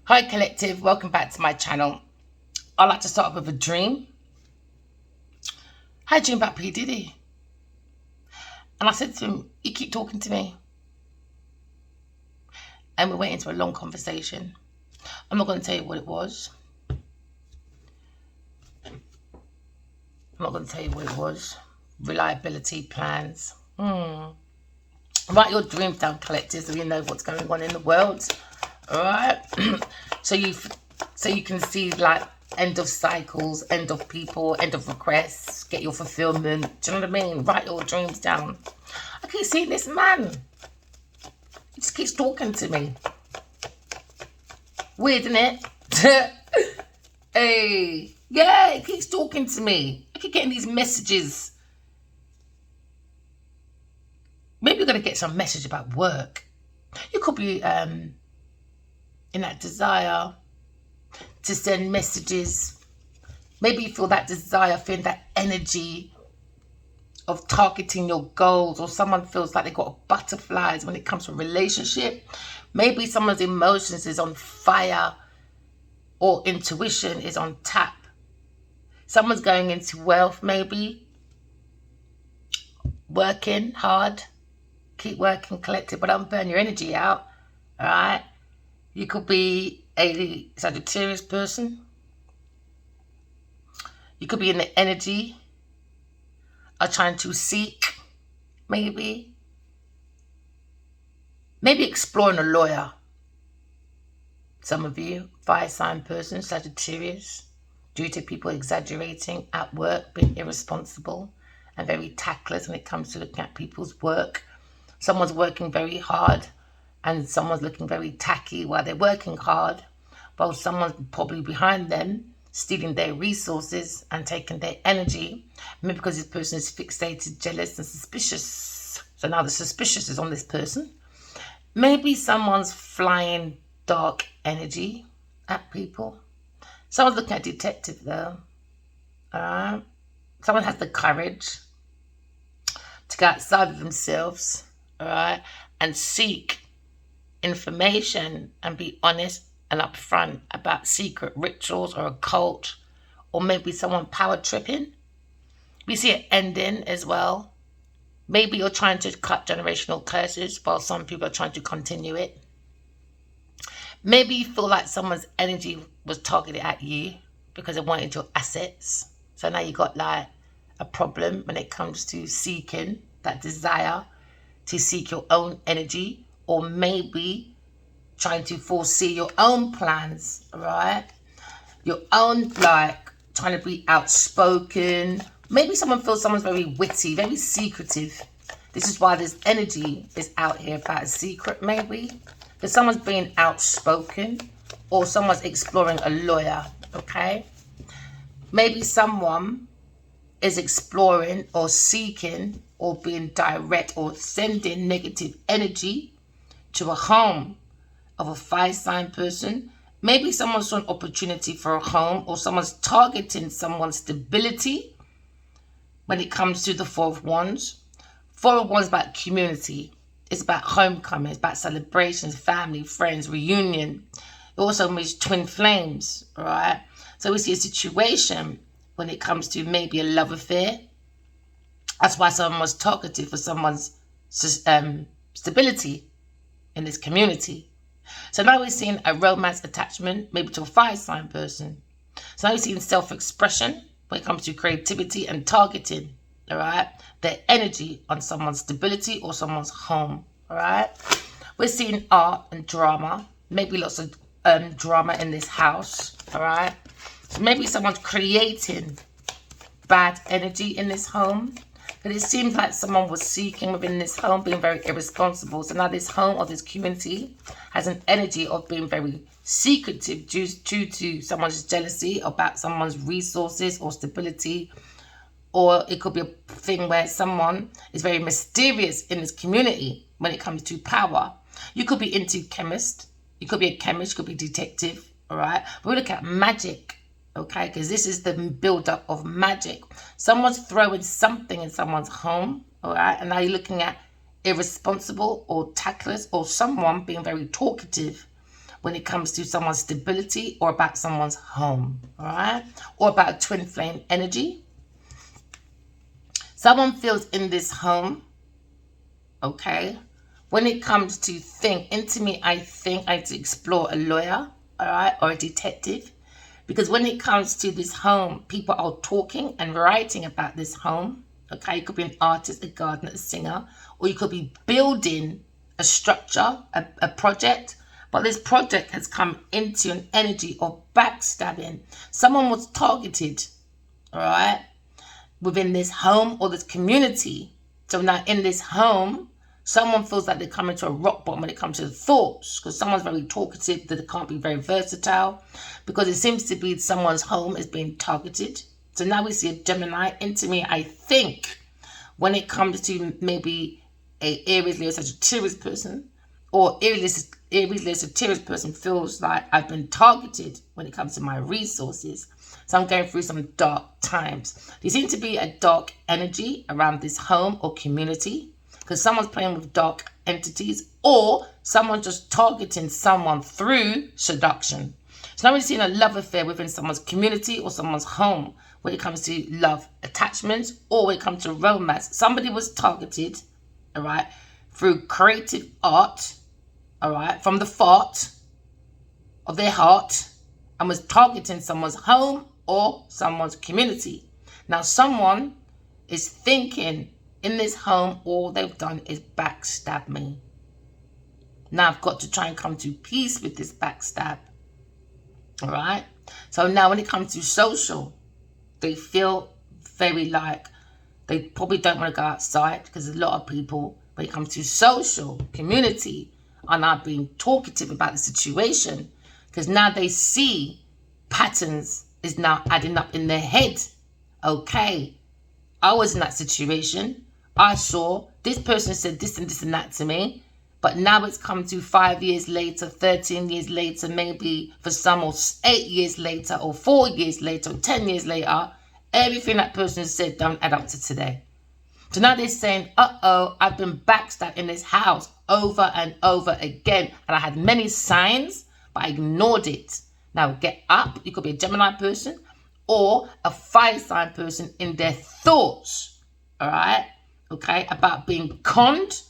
Hi collective, welcome back to my channel. I'd like to start off with a dream. I had a dream about P. Diddy. And I said to him, you keep talking to me. And we went into a long conversation. I'm not going to tell you what it was. Reliability plans. Write your dreams down, collective, so you know what's going on in the world. Alright? so you can see like end of cycles, end of people, end of requests, get your fulfillment. Do you know what I mean? Write your dreams down. I keep seeing this man. He just keeps talking to me. Weird, isn't it? Hey, yeah, he keeps talking to me. I keep getting these messages. Maybe you're going to get some message about work. You could be in that desire to send messages. Maybe you feel that desire, feeling that energy of targeting your goals, or someone feels like they've got butterflies when it comes to a relationship. Maybe someone's emotions is on fire or intuition is on tap. Someone's going into wealth, maybe. Working hard. Keep working, collective, but don't burn your energy out. All right? You could be a Sagittarius person. You could be in the energy of trying to seek, maybe. Maybe exploring a lawyer. Some of you, fire sign person, Sagittarius, due to people exaggerating at work, being irresponsible and very tactless when it comes to looking at people's work. Someone's working very hard and someone's looking very tacky while they're working hard, while someone's probably behind them stealing their resources and taking their energy. Maybe because this person is fixated, jealous and suspicious. So now the suspicious is on this person. Maybe someone's flying dark energy at people. Someone's looking at detective though. Someone has the courage to go outside of themselves, and seek information and be honest and upfront about secret rituals or occult, or maybe someone power tripping. We see it ending as well. Maybe you're trying to cut generational curses while some people are trying to continue it. Maybe you feel like someone's energy was targeted at you because they wanted your assets. So now you got like a problem when it comes to seeking that desire to seek your own energy, or maybe trying to foresee your own plans, right? Your own, like, trying to be outspoken. Maybe someone feels someone's very witty, very secretive. This is why this energy is out here about a secret, maybe. Because someone's being outspoken, or someone's exploring a lawyer, okay? Maybe someone is exploring or seeking or being direct or sending negative energy to a home of a fire sign person. Maybe someone's saw an opportunity for a home, or someone's targeting someone's stability when it comes to the Four of Wands. Four of Wands is about community. It's about homecoming. It's about celebrations, family, friends, reunion. It also means twin flames, all right? So we see a situation when it comes to maybe a love affair. That's why someone was targeted for someone's stability in this community. So now we're seeing a romance attachment, maybe to a fire sign person. So now we're seeing self-expression when it comes to creativity and targeting, all right? Their energy on someone's stability or someone's home, all right? We're seeing art and drama, maybe lots of drama in this house, all right? So maybe someone's creating bad energy in this home. But it seems like someone was seeking within this home, being very irresponsible. So now this home or this community has an energy of being very secretive due to someone's jealousy about someone's resources or stability. Or it could be a thing where someone is very mysterious in this community when it comes to power. You could be into chemist. You could be a chemist, you could be detective, all right? But we look at magic. Okay, because this is the build-up of magic. Someone's throwing something in someone's home, all right? And now you're looking at irresponsible or tactless, or someone being very talkative when it comes to someone's stability or about someone's home, all right? Or about twin flame energy. Someone feels in this home, okay? When it comes to into me, I think I need to explore a lawyer, all right, or a detective. Because when it comes to this home, people are talking and writing about this home, okay? You could be an artist, a gardener, a singer, or you could be building a structure, a project. But this project has come into an energy of backstabbing. Someone was targeted, all right, within this home or this community. So now in this home, someone feels like they're coming to a rock bottom when it comes to the thoughts, because someone's very talkative, that they can't be very versatile, because it seems to be someone's home is being targeted. So now we see a Gemini. Into me, I think, when it comes to maybe a Aries, Leo, Sagittarius person, or Aries, Leo, Sagittarius person feels like I've been targeted when it comes to my resources. So I'm going through some dark times. There seems to be a dark energy around this home or community, because someone's playing with dark entities, or someone's just targeting someone through seduction. So now we're seeing a love affair within someone's community or someone's home when it comes to love attachments, or when it comes to romance. Somebody was targeted, all right, through creative art, all right, from the thought of their heart, and was targeting someone's home or someone's community. Now someone is thinking in this home, all they've done is backstab me. Now I've got to try and come to peace with this backstab. All right. So now when it comes to social, they feel very like they probably don't want to go outside, because a lot of people, when it comes to social, community, are now being talkative about the situation, because now they see patterns is now adding up in their head. Okay, I was in that situation. I saw this person said this and this and that to me, but now it's come to 5 years later, 13 years later, maybe for some, or 8 years later, or 4 years later, or 10 years later, everything that person said don't add up to today. So now they're saying, uh-oh, I've been backstabbed in this house over and over again, and I had many signs, but I ignored it. Now get up. You could be a Gemini person or a fire sign person in their thoughts, all right? Okay, about being conned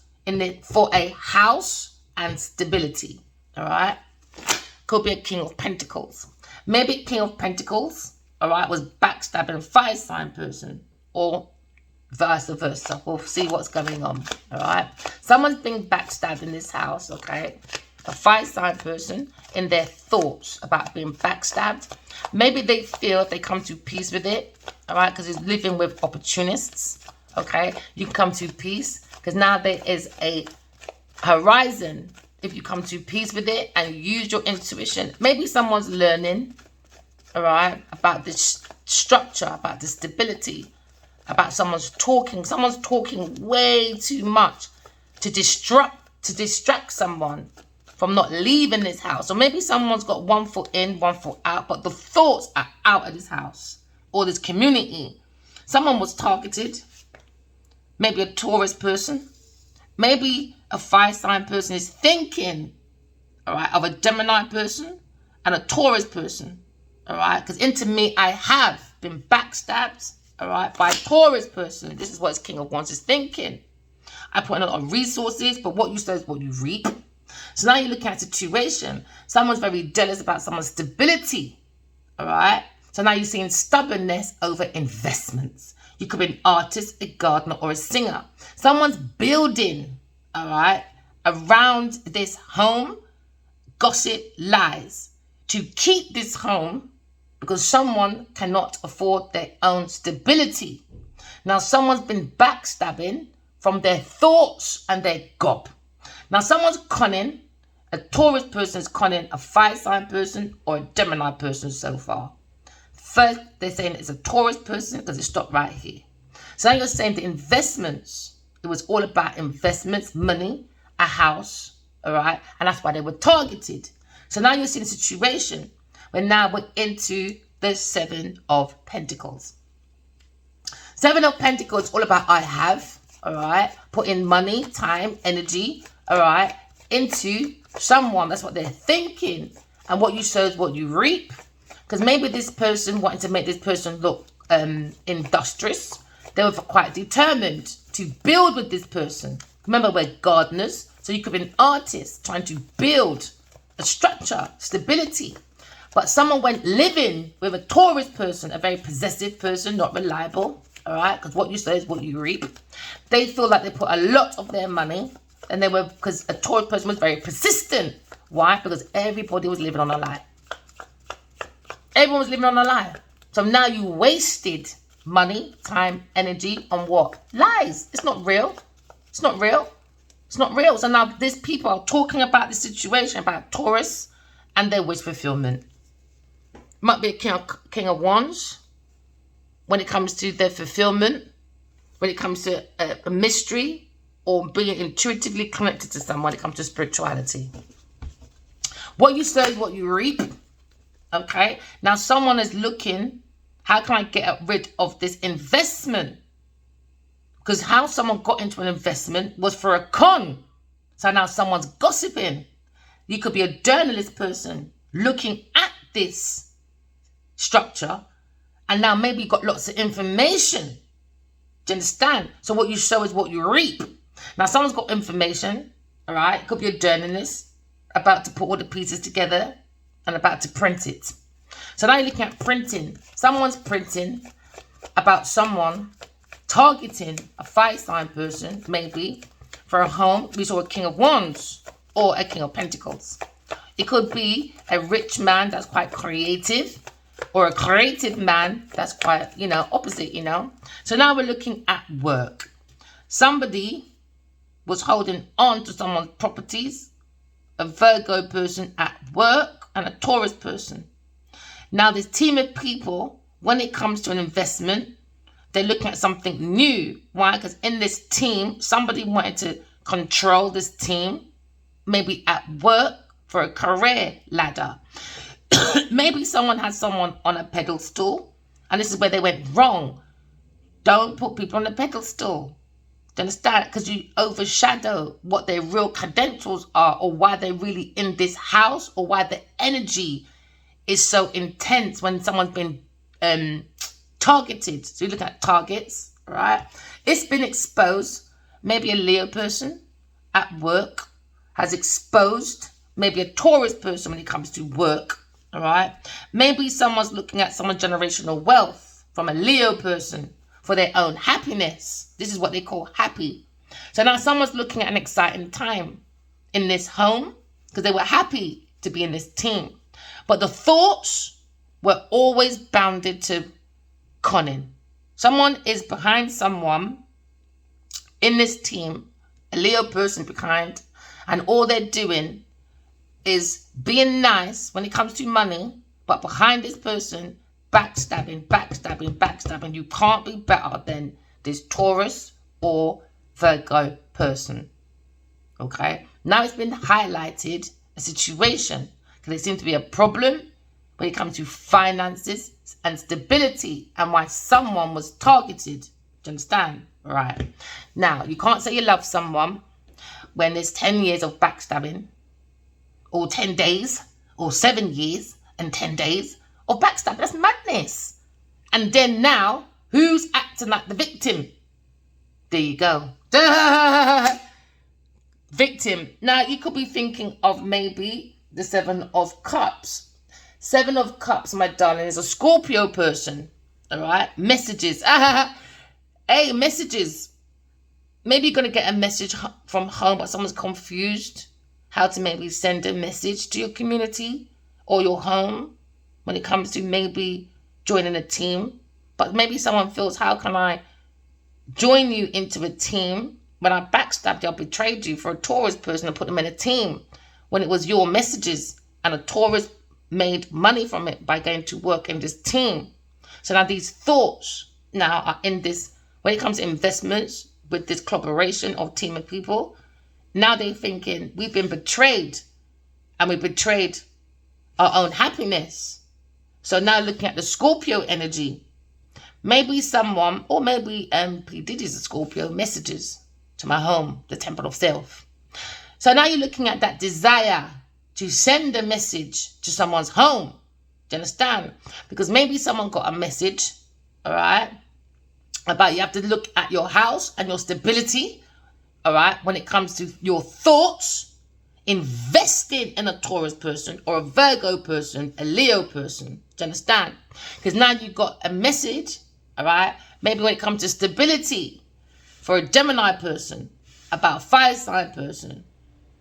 for a house and stability, all right? Could be a King of Pentacles. Maybe King of Pentacles, all right, was backstabbing a fire sign person, or vice versa. We'll see what's going on, all right? Someone's being backstabbed in this house, okay? A fire sign person in their thoughts about being backstabbed. Maybe they feel they come to peace with it, all right, because it's living with opportunists. Okay, you can come to peace, because now there is a horizon if you come to peace with it and use your intuition. Maybe someone's learning, all right, about this structure, about the stability, about someone's talking way too much to distract someone from not leaving this house. Or maybe someone's got one foot in, one foot out, but the thoughts are out of this house or this community. Someone was targeted. Maybe a Taurus person. Maybe a fire sign person is thinking, all right, of a Gemini person and a Taurus person, all right? Because into me, I have been backstabbed, all right, by a Taurus person. This is what King of Wands is thinking. I put in a lot of resources, but what you sow is what you reap. So now you're looking at a situation. Someone's very jealous about someone's stability, all right? So now you're seeing stubbornness over investments. You could be an artist, a gardener, or a singer. Someone's building, all right, around this home, gossip, lies, to keep this home, because someone cannot afford their own stability. Now, someone's been backstabbing from their thoughts and their gob. Now, someone's conning, a Taurus person is conning a fire sign person or a Gemini person so far. First, they're saying it's a Taurus person because it stopped right here. So now you're saying the investments, it was all about investments, money, a house, all right? And that's why they were targeted. So now you're seeing a situation where now we're into the Seven of Pentacles. Seven of Pentacles is all about I have, all right? Put in money, time, energy, all right? into someone. That's what they're thinking. And what you sow is what you reap. Because maybe this person wanted to make this person look industrious. They were quite determined to build with this person. Remember, we're gardeners. So you could be an artist trying to build a structure, stability. But someone went living with a Taurus person, a very possessive person, not reliable. All right, because what you sow is what you reap. They feel like they put a lot of their money, and they were, because a Taurus person was very persistent. Why? Because everybody was living on a lie. Everyone was living on a lie. So now you wasted money, time, energy on what? Lies. It's not real. It's not real. It's not real. So now these people are talking about the situation, about Taurus and their wish fulfillment. Might be a king of wands when it comes to their fulfillment, when it comes to a mystery, or being intuitively connected to someone when it comes to spirituality. What you sow is what you reap. Okay. Now someone is looking, how can I get rid of this investment? Because how someone got into an investment was for a con. So now someone's gossiping. You could be a journalist person looking at this structure, and now maybe you got lots of information. Do you understand? So what you sow is what you reap. Now someone's got information, all right? It could be a journalist about to put all the pieces together and about to print it. So now you're looking at printing. Someone's printing about someone targeting a fire sign person, maybe, for a home. We saw a king of wands or a king of pentacles. It could be a rich man that's quite creative, or a creative man that's quite, opposite, So now we're looking at work. Somebody was holding on to someone's properties, a Virgo person at work and a Taurus person. Now this team of people, when it comes to an investment, they're looking at something new. Why? Because in this team, somebody wanted to control this team, maybe at work for a career ladder. Maybe someone has someone on a pedestal, and this is where they went wrong. Don't put people on a pedestal. Do you understand? Because you overshadow what their real credentials are, or why they're really in this house, or why the energy is so intense when someone's been targeted. So you look at targets, right? It's been exposed. Maybe a Leo person at work has exposed maybe a Taurus person when it comes to work, all right? Maybe someone's looking at someone's generational wealth from a Leo person for their own happiness. This is what they call happy. So now someone's looking at an exciting time in this home because they were happy to be in this team. But the thoughts were always bounded to conning. Someone is behind someone in this team, a Leo person behind, and all they're doing is being nice when it comes to money, but behind this person, backstabbing. You can't be better than this Taurus or Virgo person. Okay? Now it's been highlighted, a situation, because there seems to be a problem when it comes to finances and stability, and why someone was targeted. Do you understand? Right. Now, you can't say you love someone when there's 10 years of backstabbing, or 10 days, or 7 years and 10 days of backstabbing. That's madness. And then now, who's acting like the victim? There you go. Victim. Now, you could be thinking of maybe the 7 of Cups. 7 of Cups, my darling, is a Scorpio person. All right? Messages. Hey, messages. Maybe you're going to get a message from home, but someone's confused how to maybe send a message to your community or your home when it comes to maybe joining a team. But maybe someone feels, how can I join you into a team when I backstabbed you, I betrayed you for a Taurus person and put them in a team when it was your messages, and a Taurus made money from it by going to work in this team. So now these thoughts now are in this, when it comes to investments with this collaboration of team of people, now they're thinking, we've been betrayed, and we betrayed our own happiness. So now looking at the Scorpio energy, maybe someone, or maybe P. Diddy's a Scorpio, messages to my home, the temple of self. So now you're looking at that desire to send a message to someone's home. Do you understand? Because maybe someone got a message, all right, about you have to look at your house and your stability, all right, when it comes to your thoughts. Investing in a Taurus person or a Virgo person, a Leo person. Do you understand? Because now you've got a message, all right, maybe when it comes to stability for a Gemini person, about a fire sign person,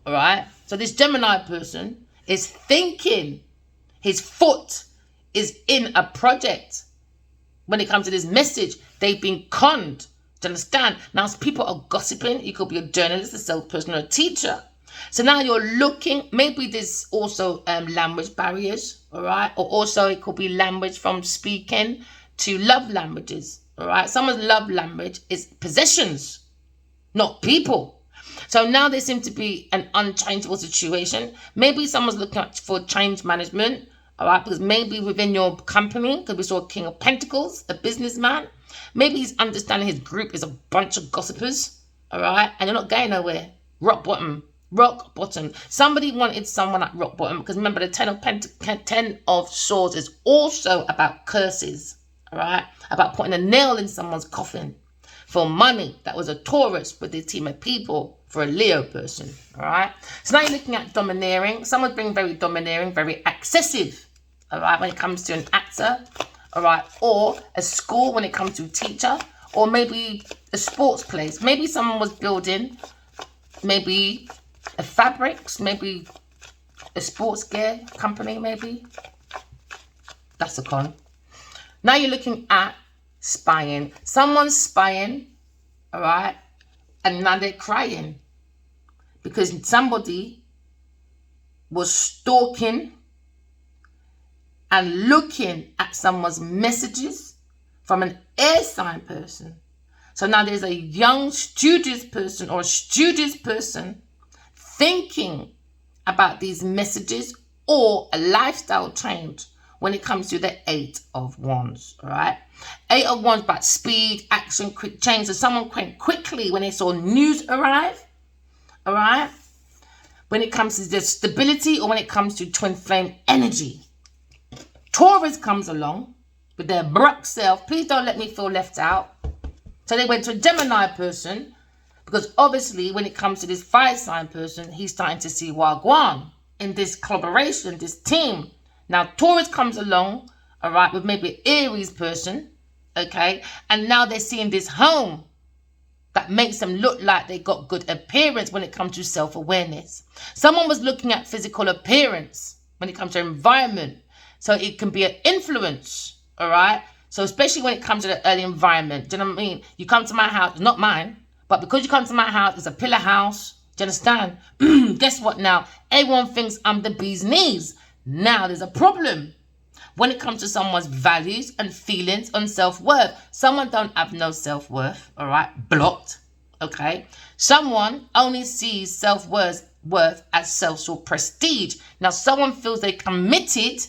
all right? So this Gemini person is thinking his foot is in a project. When it comes to this message, they've been conned. Do you understand? Now, people are gossiping. You could be a journalist, a salesperson, or a teacher. So now you're looking, maybe there's also language barriers, all right? Or also it could be language from speaking to love languages, all right? Someone's love language is possessions, not people. So now there seems to be an unchangeable situation. Maybe someone's looking for change management, all right? Because maybe within your company, because we saw a King of Pentacles, a businessman, maybe he's understanding his group is a bunch of gossipers, all right? And you're not going nowhere. Rock bottom. Rock bottom. Somebody wanted someone at rock bottom, because remember the Ten of Swords is also about curses, all right? About putting a nail in someone's coffin for money. That was a Taurus with a team of people for a Leo person, all right? So now you're looking at domineering. Someone's being very domineering, very excessive, all right, when it comes to an actor, all right? Or a school when it comes to a teacher, or maybe a sports place. Maybe someone was building, maybe a fabrics, maybe a sports gear company, maybe. That's a con. Now you're looking at spying. Someone's spying, all right, and now they're crying because somebody was stalking and looking at someone's messages from an air sign person. So now there's a young studious person or a studious person thinking about these messages or a lifestyle change when it comes to the 8 of Wands, all right? 8 of Wands about speed, action, quick change. So someone went quickly when they saw news arrive, all right? When it comes to the stability or when it comes to twin flame energy. Taurus comes along with their abrupt self. Please don't let me feel left out. So they went to a Gemini person, because obviously when it comes to this fire sign person, he's starting to see Wagwan in this collaboration, this team. Now Taurus comes along, all right, with maybe an Aries person, okay? And now they're seeing this home that makes them look like they got good appearance when it comes to self-awareness. Someone was looking at physical appearance when it comes to environment. So it can be an influence, all right? So especially when it comes to the early environment, do you know what I mean? You come to my house, not mine, but because you come to my house, it's a pillar house. Do you understand? Guess what now? Everyone thinks I'm the bee's knees. Now there's a problem when it comes to someone's values and feelings on self-worth. Someone don't have no self-worth, all right? Blocked, okay? Someone only sees self-worth as social prestige. Now someone feels they committed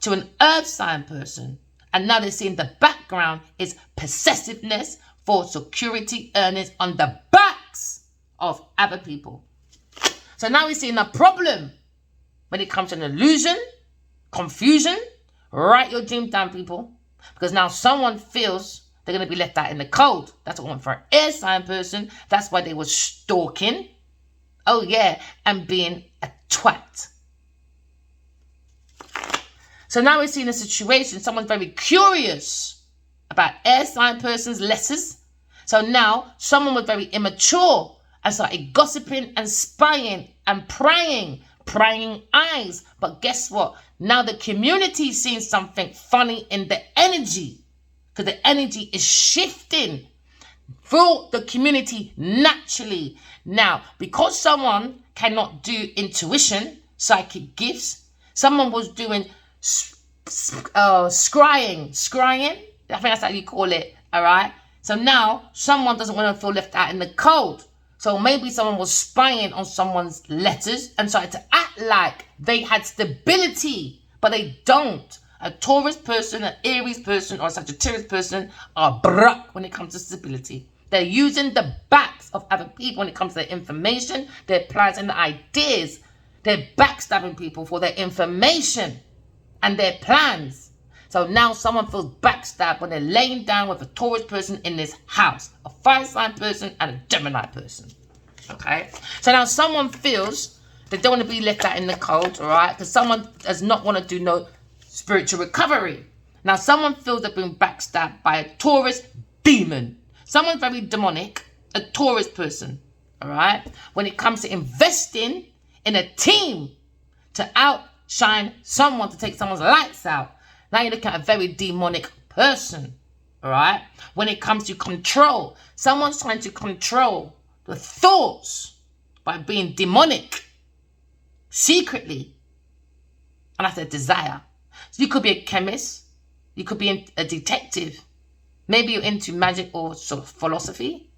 to an earth sign person, and now they're seeing the background is possessiveness for security earnings on the backs of other people. So now we're seeing a problem when it comes to an illusion, confusion. Write your dream down, people, because now someone feels they're going to be left out in the cold. That's what I want for an air sign person. That's why they were stalking. Oh yeah, and being a twat. So now we're seeing a situation, someone's very curious about air sign person's letters. So now someone was very immature and started gossiping and spying and prying eyes. But guess what? Now the community is seeing something funny in the energy, because the energy is shifting through the community naturally. Now, because someone cannot do intuition, psychic gifts, someone was doing scrying. I think that's how you call it, all right? So now someone doesn't want to feel left out in the cold. So maybe someone was spying on someone's letters and started to act like they had stability, but they don't. A Taurus person, an Aries person, or a Sagittarius person are bruck when it comes to stability. They're using the backs of other people when it comes to their information, their plans and ideas. They're backstabbing people for their information and their plans. So now someone feels backstabbed when they're laying down with a Taurus person in this house, a fire sign person and a Gemini person. Okay? So now someone feels they don't want to be left out in the cold, all right? Because someone does not want to do no spiritual recovery. Now someone feels they've been backstabbed by a Taurus demon. Someone very demonic, a Taurus person, all right? When it comes to investing in a team to outshine someone, to take someone's lights out. Now you're looking at a very demonic person, all right? When it comes to control, someone's trying to control the thoughts by being demonic, secretly, and that's a desire. So you could be a chemist, you could be a detective, maybe you're into magic or sort of philosophy.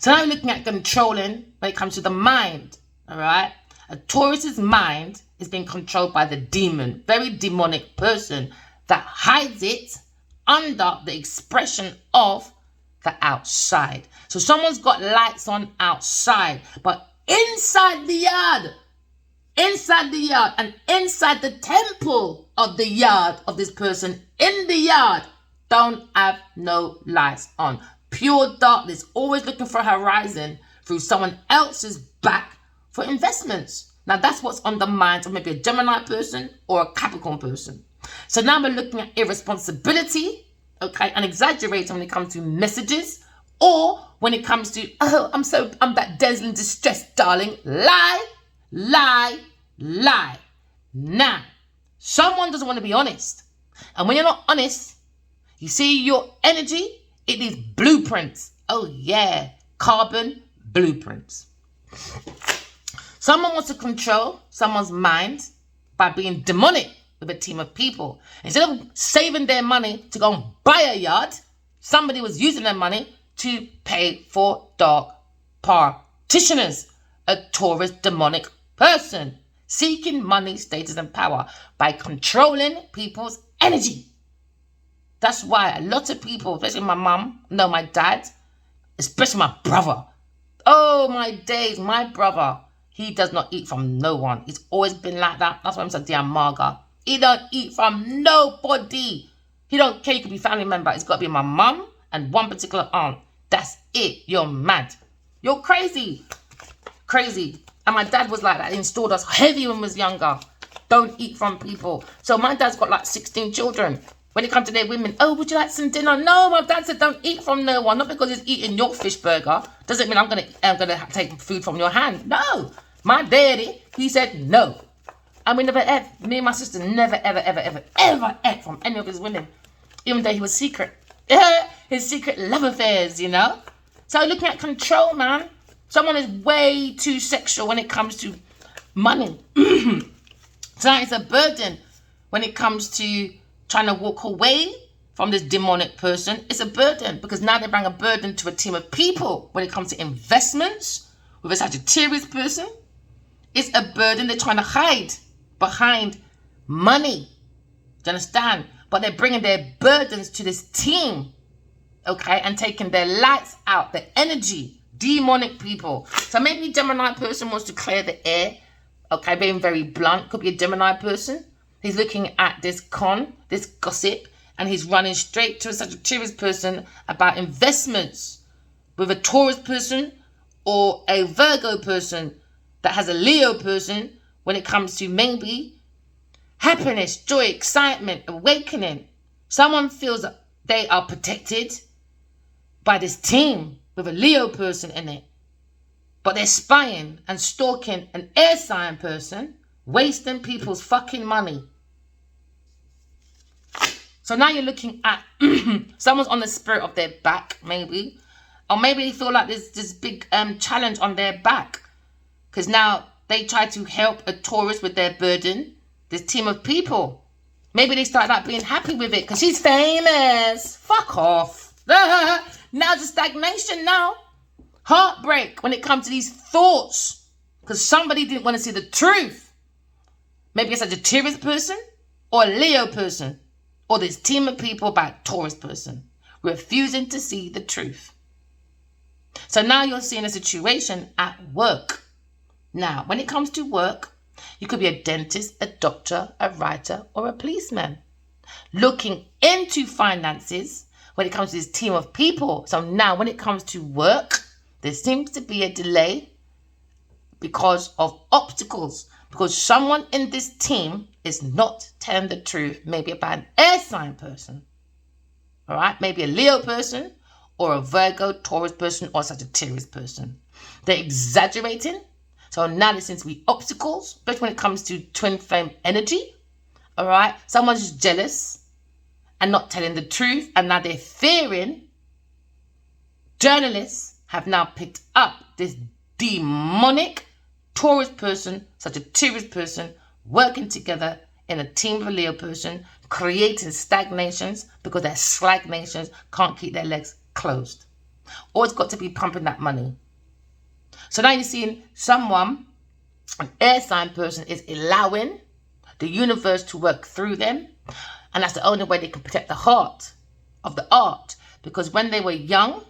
So now you're looking at controlling when it comes to the mind, all right? A Taurus's mind is being controlled by the demon, very demonic person that hides it under the expression of the outside. So someone's got lights on outside, but inside the yard, and inside the temple of the yard of this person, in the yard, don't have no lights on. Pure darkness, always looking for a horizon through someone else's back for investments. Now that's what's on the mind of maybe a Gemini person or a Capricorn person. So now we're looking at irresponsibility, okay, and exaggerating when it comes to messages, or when it comes to, oh, I'm that damsel in distress, darling. Lie, lie, lie. Now, someone doesn't want to be honest. And when you're not honest, you see your energy, it needs blueprints. Oh yeah, carbon blueprints. Someone wants to control someone's mind by being demonic with a team of people. Instead of saving their money to go and buy a yard, somebody was using their money to pay for dark partitioners, a Taurus demonic person, seeking money, status, and power by controlling people's energy. That's why a lot of people, especially my mum, no, my dad, especially my brother. Oh, my days, my brother. He does not eat from no one. He's always been like that. That's why I'm so damn mager. He don't eat from nobody. He don't care. You could be family member. It's got to be my mum and one particular aunt. That's it. You're mad. You're crazy. Crazy. And my dad was like that. He installed us heavy when we was younger. Don't eat from people. So my dad's got like 16 children. When it comes to their women, oh, would you like some dinner? No, my dad said don't eat from no one. Not because he's eating your fish burger. Doesn't mean I'm gonna take food from your hand. No. My daddy, he said no. And we never ate. Me and my sister never, ever ate from any of his women. Even though he was secret. His secret love affairs, you know. So looking at control, man. Someone is way too sexual when it comes to money. So it's a burden when it comes to trying to walk away from this demonic person. It's a burden because now they bring a burden to a team of people when it comes to investments with a Sagittarius person. It's a burden they're trying to hide behind money. Do you understand? But they're bringing their burdens to this team, okay, and taking their lights out, their energy, demonic people. So maybe a Gemini person wants to clear the air, okay, being very blunt. Could be a Gemini person. He's looking at this gossip, and he's running straight to a Sagittarius person about investments with a Taurus person or a Virgo person that has a Leo person when it comes to maybe happiness, joy, excitement, awakening. Someone feels that they are protected by this team with a Leo person in it, but they're spying and stalking an air sign person, wasting people's fucking money. So now you're looking at someone's on the spirit of their back, maybe. Or maybe they feel like there's this big challenge on their back. Because now they try to help a Taurus with their burden. This team of people. Maybe they start out being happy with it because she's famous. Fuck off. Now it's stagnation now. Heartbreak when it comes to these thoughts. Because somebody didn't want to see the truth. Maybe it's a Sagittarius person or a Leo person. Or this team of people by a Taurus person refusing to see the truth. So now you're seeing a situation at work. Now, when it comes to work, you could be a dentist, a doctor, a writer, or a policeman. Looking into finances when it comes to this team of people. So now when it comes to work, there seems to be a delay because of obstacles. Because someone in this team is not telling the truth, maybe about an air sign person. All right, maybe a Leo person or a Virgo, Taurus person or Sagittarius person. They're exaggerating. So now there seems to be obstacles, especially when it comes to twin flame energy. All right, someone's jealous and not telling the truth, and now they're fearing. Journalists have now picked up this demonic Taurus person, Sagittarius person, working together in a team of a Leo person, creating stagnations because their stagnations can't keep their legs closed. Always got to be pumping that money. So now you're seeing someone, an air sign person, is allowing the universe to work through them. And that's the only way they can protect the heart of the art. Because when they were young,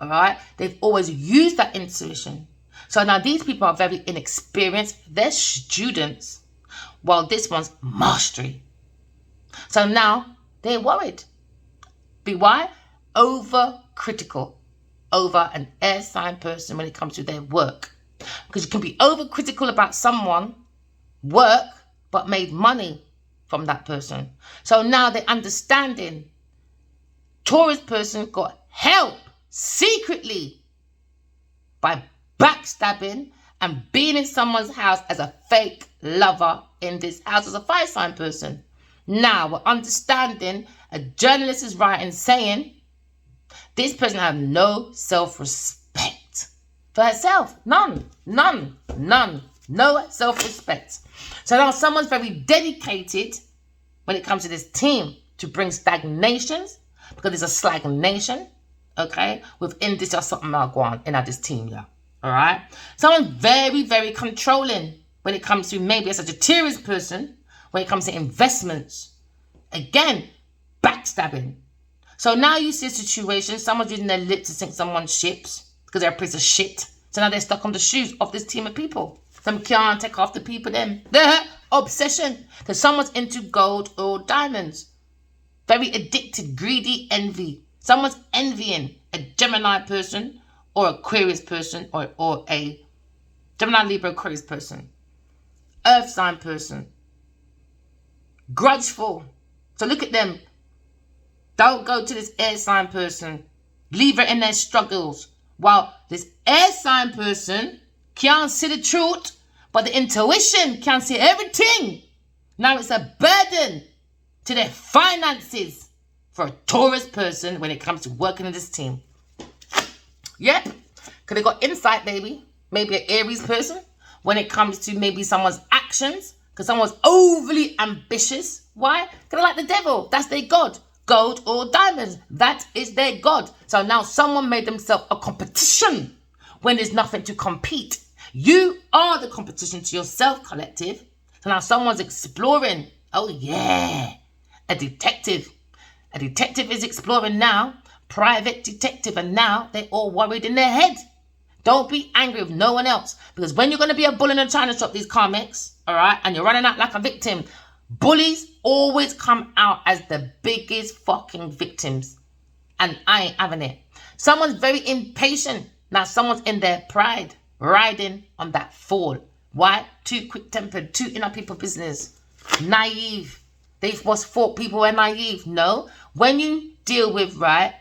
all right, they've always used that intuition. So now these people are very inexperienced. They're students, while this one's mastery. So now they're worried. Be why? Overcritical over an air sign person when it comes to their work. Because you can be overcritical about someone, work, but made money from that person. So now they're understanding. Taurus person got help secretly by backstabbing and being in someone's house as a fake lover in this house as a fire sign person. Now we're understanding a journalist is writing saying this person has no self-respect for herself. None. No self-respect. So now someone's very dedicated when it comes to this team to bring stagnations, because there's a stagnation, okay? Within this, there's something going in this team, yeah. All right? Someone's very, very controlling when it comes to maybe a Sagittarius person, when it comes to investments. Again, backstabbing. So now you see a situation, someone's using their lips to sink someone's ships because they're a piece of shit. So now they're stuck on the shoes of this team of people. Some can't take off the people then. The obsession. Because someone's into gold or diamonds. Very addicted, greedy, envy. Someone's envying a Gemini person or Aquarius person or a Gemini, Libra, Aquarius person. Earth sign person. Grudgeful. So look at them. Don't go to this air sign person. Leave her in their struggles. While this air sign person can't see the truth, but the intuition can see everything. Now it's a burden to their finances for a Taurus person when it comes to working in this team. Yep. Because they got insight, baby. Maybe an Aries person when it comes to maybe someone's actions. Because someone's overly ambitious. Why? Because they're like the devil. That's their god. Gold or diamonds. That is their god. So now someone made themselves a competition when there's nothing to compete. You are the competition to yourself, collective. So now someone's exploring. Oh yeah. A detective. A detective is exploring now. Private detective. And now they're all worried in their head. Don't be angry with no one else. Because when you're going to be a bull in a china shop, these comics, all right, and you're running out like a victim, bullies always come out as the biggest fucking victims. And I ain't having it. Someone's very impatient. Now someone's in their pride, riding on that fall. Why? Too quick-tempered, too inner people business. Naive. They was thought people were naive. No. When you deal with, right,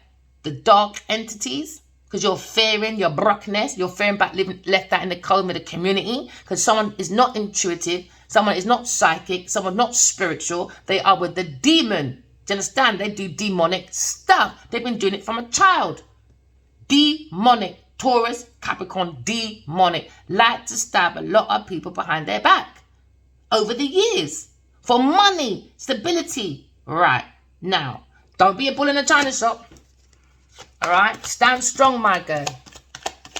the dark entities, because you're fearing your brockness, you're fearing about living left out in the cold of the community, because someone is not intuitive, someone is not psychic, someone not spiritual, they are with the demon. Do you understand? They do demonic stuff. They've been doing it from a child. Demonic. Taurus, Capricorn, demonic. Like to stab a lot of people behind their back over the years for money, stability. Right. Now, don't be a bull in a china shop. All right? Stand strong, my girl.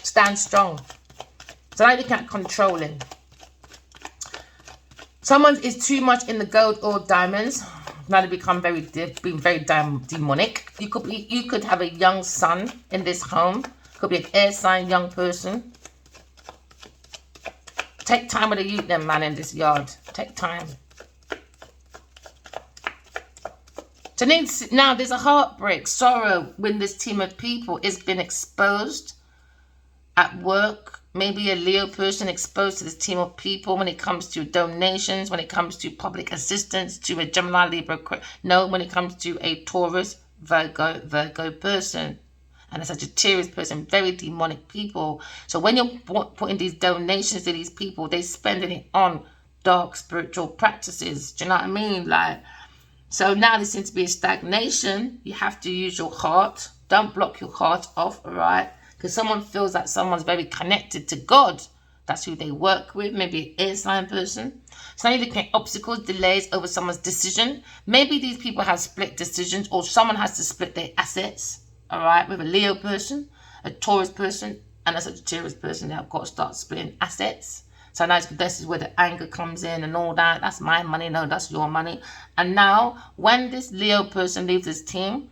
Stand strong. So now you look at controlling. Someone is too much in the gold or diamonds. Now they become being very demonic. You could have a young son in this home Could be an air sign young person. Take time with the youth then, man, in this yard. Take time. So now there's a heartbreak, sorrow when this team of people is been exposed at work. Maybe a Leo person exposed to this team of people when it comes to donations, when it comes to public assistance, to a Gemini, Libra, no, when it comes to a Taurus, Virgo person. And a Sagittarius person, very demonic people. So when you're putting these donations to these people, they're spending it on dark spiritual practices. Do you know what I mean? Like, so now there seems to be a stagnation. You have to use your heart. Don't block your heart off, all right? Because someone feels that someone's very connected to God. That's who they work with. Maybe an air sign person. So now you're looking at obstacles, delays over someone's decision. Maybe these people have split decisions, or someone has to split their assets. All right, with a Leo person, a Taurus person, and a Sagittarius person, they've got to start splitting assets. So now this is where the anger comes in and all that. That's my money. No, that's your money. And now, when this Leo person leaves this team,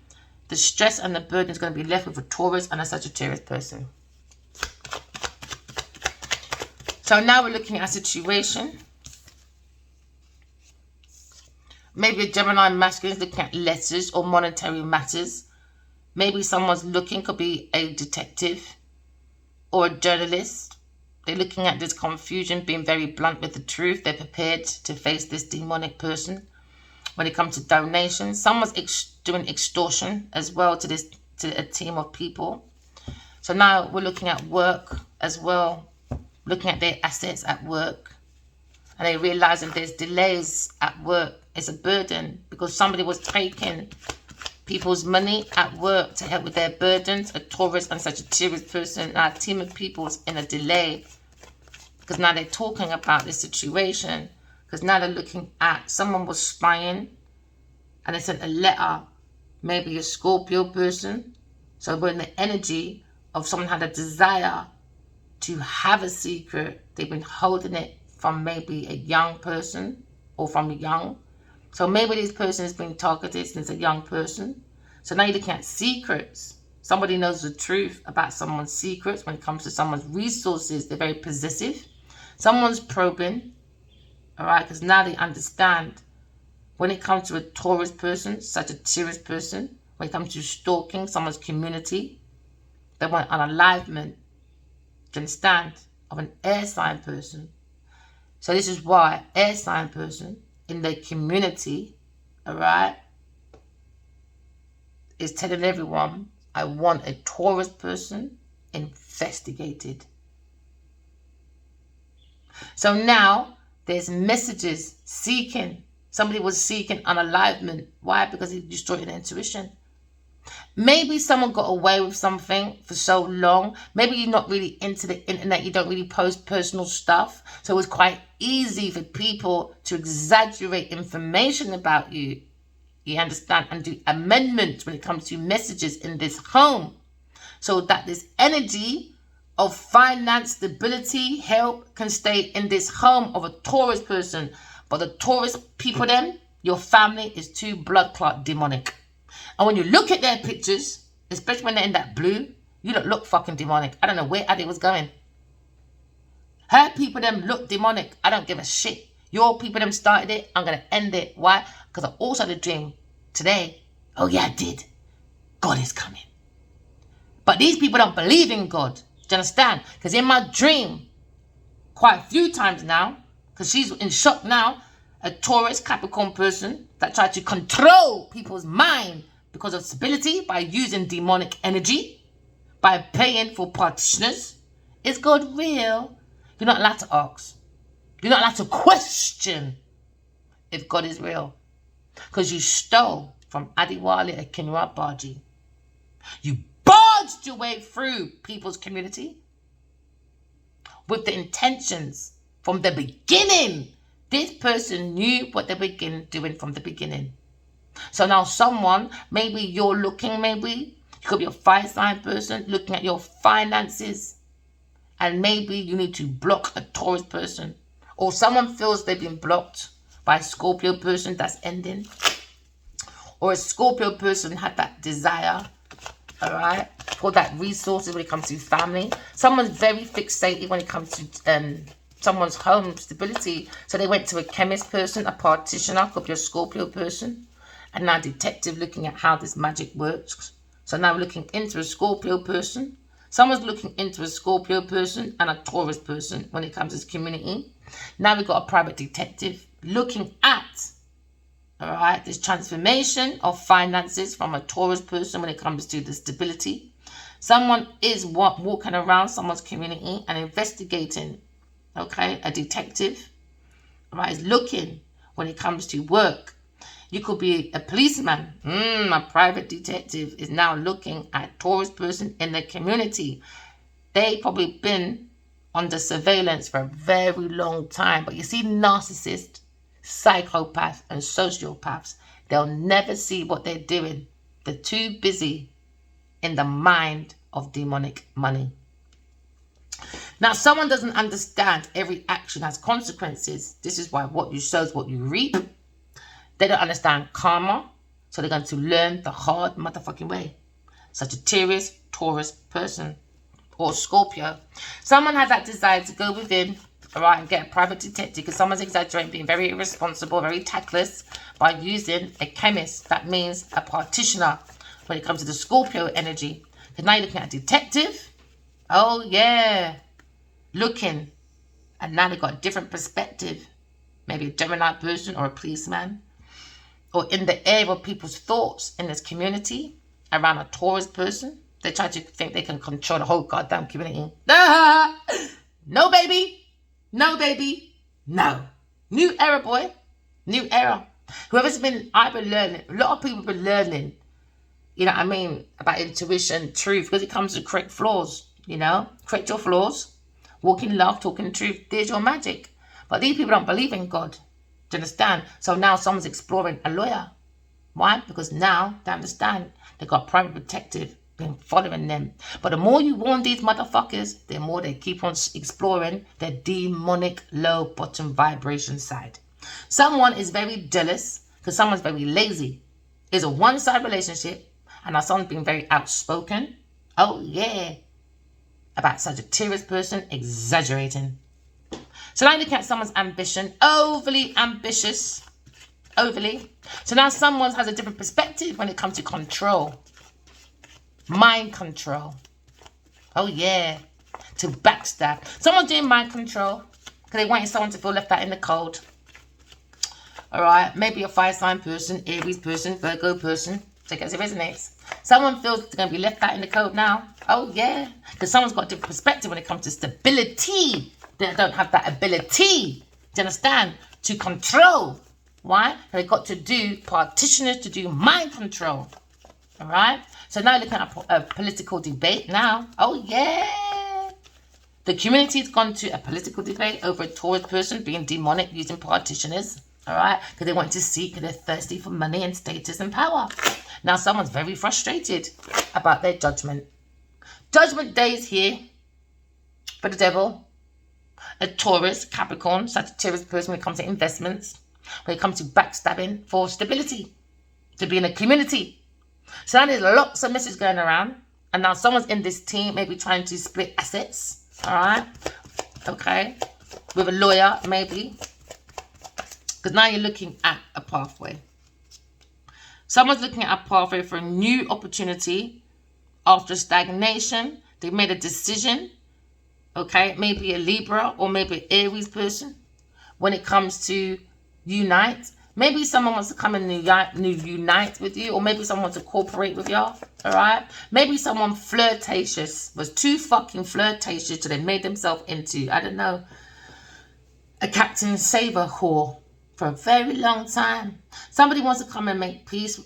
the stress and the burden is going to be left with a Taurus and a Sagittarius person. So now we're looking at a situation. Maybe a Gemini masculine is looking at letters or monetary matters. Maybe someone's looking, could be a detective or a journalist. They're looking at this confusion, being very blunt with the truth. They're prepared to face this demonic person. When it comes to donations, someone's doing extortion as well to a team of people. So now we're looking at work as well, looking at their assets at work. And they're realizing there's delays at work. It's a burden because somebody was taking people's money at work to help with their burdens. A Taurus and Sagittarius person, now a team of people's in a delay, because now they're talking about this situation, because now they're looking at someone was spying and they sent a letter, maybe a Scorpio person. So we're in the energy of someone had a desire to have a secret. They've been holding it from maybe a young person or from young. So maybe this person has been targeted since a young person. So now you're looking at secrets. Somebody knows the truth about someone's secrets when it comes to someone's resources. They're very possessive. Someone's probing, all right, because now they understand when it comes to a Taurus person, Sagittarius person, when it comes to stalking someone's community, they want an alignment, do you understand, of an air sign person. So this is why air sign person in their community, all right, is telling everyone, I want a Taurus person investigated. So now there's messages seeking. Somebody was seeking unalignment. Why? Because he destroyed their intuition. Maybe someone got away with something for so long. Maybe you're not really into the internet. You don't really post personal stuff. So it was quite easy for people to exaggerate information about you. You understand? And do amendments when it comes to messages in this home. So that this energy of finance, stability, help can stay in this home of a Taurus person. But the Taurus people then, your family is too blood clot demonic. And when you look at their pictures, especially when they're in that blue, you don't look fucking demonic. I don't know where Adi was going. Her people them look demonic. I don't give a shit. Your people them started it. I'm going to end it. Why? Because I also had a dream today. Oh yeah, I did. God is coming. But these people don't believe in God. Do you understand? Because in my dream, quite a few times now, because she's in shock now, a Taurus Capricorn person that tried to control people's mind because of stability by using demonic energy, by paying for partitioners. Is God real? You're not allowed to ask. You're not allowed to question if God is real. Because you stole from Adiwale and Kinua Baji. You barged your way through people's community with the intentions from the beginning. This person knew what they began doing from the beginning. So now someone, maybe you're looking, maybe you could be a fire sign person looking at your finances, and maybe you need to block a Taurus person, or someone feels they've been blocked by a Scorpio person that's ending, or a Scorpio person had that desire All right, for that resources when it comes to family. Someone's very fixated when it comes to someone's home stability. So they went to a chemist person, a partitioner, could be a Scorpio person, and now detective looking at how this magic works. So now we're looking into a Scorpio person. Someone's looking into a Scorpio person and a Taurus person when it comes to this community. Now we've got a private detective looking at, all right, this transformation of finances from a Taurus person when it comes to the stability. Someone is walking around someone's community and investigating, okay, a detective, all right, is looking when it comes to work. You could be a policeman. A private detective is now looking at a Taurus person in the community. They probably been under surveillance for a very long time. But you see, narcissists, psychopaths, and sociopaths, they'll never see what they're doing. They're too busy in the mind of demonic money. Now, someone doesn't understand every action has consequences. This is why what you sow is what you reap. They don't understand karma, so they're going to learn the hard motherfucking way. Sagittarius, Taurus person, or Scorpio. Someone has that desire to go within, all right, and get a private detective because someone's exaggerating, being very irresponsible, very tactless by using a chemist. That means a partitioner when it comes to the Scorpio energy. Because now you're looking at a detective. Oh, yeah. Looking. And now they've got a different perspective. Maybe a Gemini person or a policeman. Or in the air of people's thoughts in this community around a Taurus person. They try to think they can control the whole goddamn community. No, baby. No, baby. No. New era, boy. New era. I've been learning. A lot of people have been learning, you know what I mean, about intuition, truth, because it comes to correct flaws, you know. Correct your flaws. Walk in love, talk in truth. There's your magic. But these people don't believe in God. Do you understand? So now someone's exploring a lawyer. Why? Because now they understand they got a private detective been following them. But the more you warn these motherfuckers, the more they keep on exploring their demonic low bottom vibration side. Someone is very jealous because someone's very lazy. It's a one-side relationship, and now someone's being very outspoken. Oh yeah, about Sagittarius person exaggerating. So now you look at someone's ambition, overly ambitious, overly. So now someone has a different perspective when it comes to control, mind control. Oh yeah, to backstab. Someone doing mind control because they want someone to feel left out in the cold. All right, maybe a fire sign person, Aries person, Virgo person. Check out if it resonates. Someone feels they're going to be left out in the cold now. Oh yeah, because someone's got a different perspective when it comes to stability. They don't have that ability, do you understand, to control. Why? They've got to do partitioners to do mind control. All right? So now looking at a political debate now. Oh, yeah. The community's gone to a political debate over a Taurus person being demonic using partitioners. All right? Because they want to seek, they're thirsty for money and status and power. Now someone's very frustrated about their judgment. Judgment day is here for the devil. A Taurus, Capricorn, Sagittarius person when it comes to investments, when it comes to backstabbing for stability, to be in a community. So now there's lots of messages going around, and now someone's in this team maybe trying to split assets, all right? Okay, with a lawyer maybe, because now you're looking at a pathway. Someone's looking at a pathway for a new opportunity after stagnation. They made a decision. Okay, maybe a Libra or maybe an Aries person when it comes to unite. Maybe someone wants to come and unite with you, or maybe someone wants to cooperate with y'all, all right? Maybe someone flirtatious, was too fucking flirtatious so they made themselves into, I don't know, a Captain Saver whore for a very long time. Somebody wants to come and make peace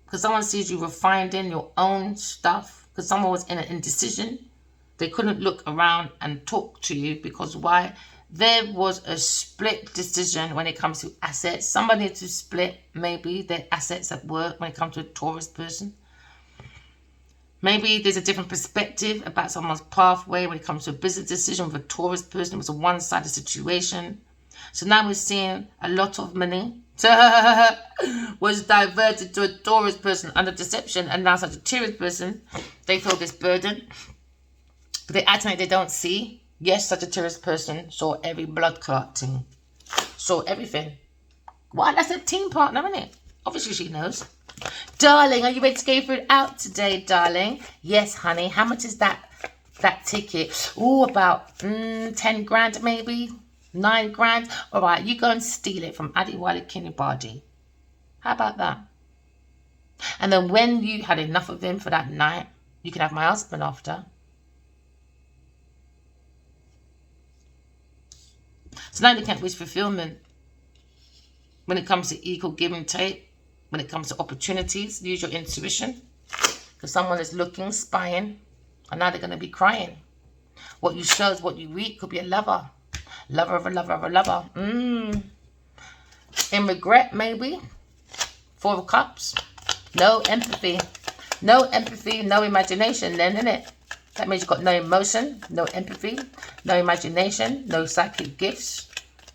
because someone sees you refined in your own stuff because someone was in an indecision. They couldn't look around and talk to you because why? There was a split decision when it comes to assets. Somebody needs to split maybe their assets at work when it comes to a Taurus person. Maybe there's a different perspective about someone's pathway when it comes to a business decision with a Taurus person. It was a one-sided situation. So now we're seeing a lot of money was diverted to a Taurus person under deception, and now such a Taurus person, they feel this burden, but they act like they don't see. Yes, such a Taurus person saw every blood clotting, saw everything. Why? That's a team partner, isn't it? Obviously she knows. Darling, are you ready to go for it out today, darling? Yes, honey. How much is that ticket? Oh, about 10 grand maybe. 9 grand. All right, you go and steal it from Adiwali Kinibadi. How about that? And then when you had enough of him for that night, you can have my husband after. So now they can't wish fulfillment. When it comes to equal give and take, when it comes to opportunities, use your intuition. Because someone is looking, spying, and now they're going to be crying. What you sow is what you reap. Could be a lover. Lover of a lover of a lover. In regret, maybe. 4 of Cups. No empathy. No empathy, no imagination then, innit? That means you've got no emotion, no empathy, no imagination, no psychic gifts.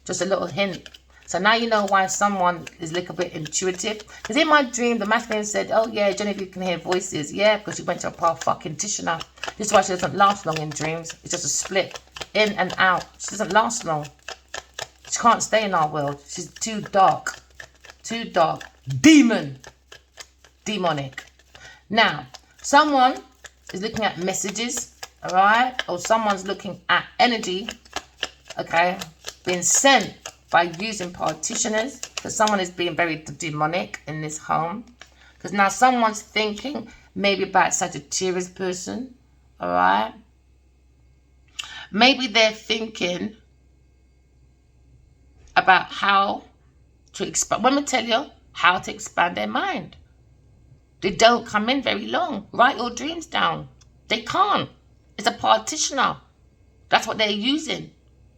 Just a little hint. So now you know why someone is a little bit intuitive. Because in my dream, the masculine said, oh yeah, Genevieve can hear voices. Yeah, because she went to a partitioner. This is why she doesn't last long in dreams. It's just a split. In and out. She doesn't last long. She can't stay in our world. She's too dark. Too dark. Demonic. Now, someone is looking at messages, alright? Or someone's looking at energy, okay, being sent by using partitioners, because someone is being very demonic in this home. Because now someone's thinking maybe about Sagittarius person, alright? Maybe they're thinking about how to expand. Let me tell you how to expand their mind. They don't come in very long. Write your dreams down. They can't. It's a partitioner. That's what they're using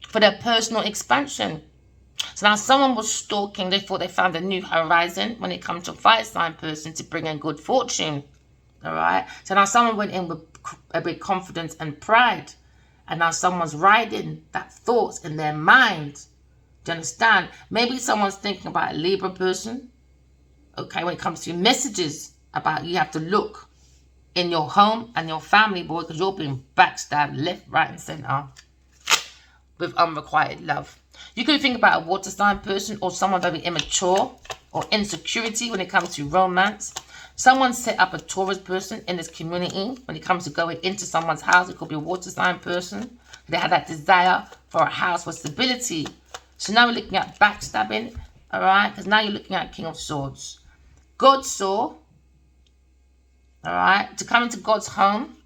for their personal expansion. So now someone was stalking. They thought they found a new horizon when it comes to a fire sign person to bring in good fortune. All right. So now someone went in with confidence and pride. And now someone's riding that thoughts in their mind. Do you understand? Maybe someone's thinking about a Libra person. Okay, when it comes to messages about you have to look in your home and your family, boy, because you're being backstabbed left, right, and center with unrequited love. You could think about a water sign person or someone very immature or insecurity when it comes to romance. Someone set up a Taurus person in this community when it comes to going into someone's house. It could be a water sign person. They have that desire for a house with stability. So now we're looking at backstabbing, all right? Because now you're looking at King of Swords. God saw, all right, to come into God's home,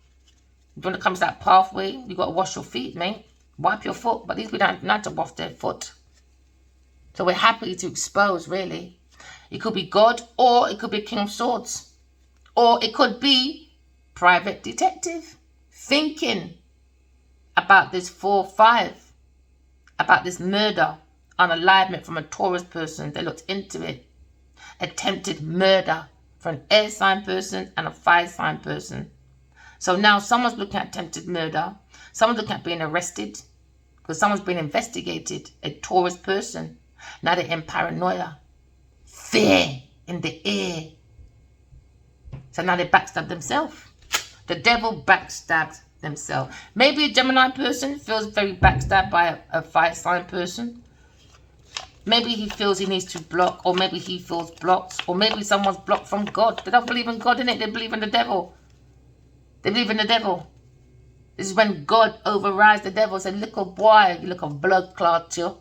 when it comes to that pathway, you got to wash your feet, mate. Wipe your foot. But these people don't have to wash their foot. So we're happy to expose, really. It could be God, or it could be King of Swords. Or it could be private detective. Thinking about this 4-5. About this murder, unalivement from a Taurus person. They looked into it. Attempted murder for an air sign person and a fire sign person. So now someone's looking at attempted murder. Someone's looking at being arrested. Because someone's being investigated. A Taurus person. Now they're in paranoia. Fear in the air. So now they backstab themselves. The devil backstabbed themselves. Maybe a Gemini person feels very backstabbed by a fire sign person. Maybe he feels he needs to block, or maybe he feels blocked, or maybe someone's blocked from God. They don't believe in God, innit? They believe in the devil. They believe in the devil. This is when God overrides the devil and said, little boy, you look a blood clot, you.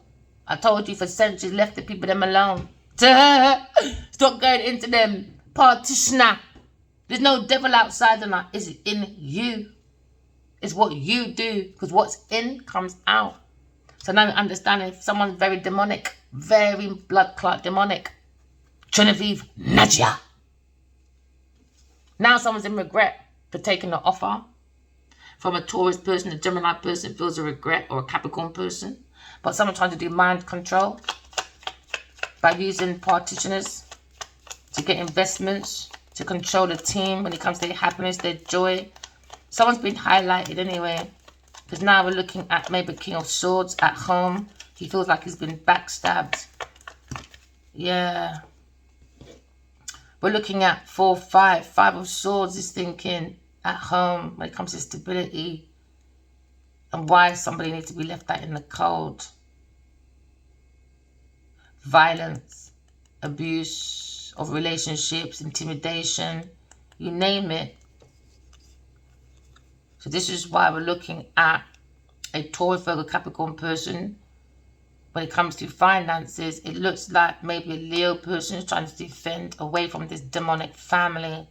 I told you for centuries, left the people them alone. Stop going into them. Partitioner. There's no devil outside of that. It's in you. It's what you do. Because what's in comes out. So now you understand if someone's very demonic. Very blood clot demonic. Genevieve Nadia. Now someone's in regret for taking the offer. From a Taurus person, a Gemini person feels a regret, or a Capricorn person. But someone trying to do mind control by using partitioners to get investments, to control the team when it comes to their happiness, their joy. Someone's been highlighted anyway. Because now we're looking at maybe King of Swords at home. He feels like he's been backstabbed. Yeah. We're looking at 4, 5. 5 of Swords is thinking at home when it comes to stability and why somebody needs to be left out in the cold. Violence, abuse of relationships, intimidation, you name it. So this is why we're looking at a Taurus, Virgo, Capricorn person. When it comes to finances, it looks like maybe a Leo person is trying to defend away from this demonic family.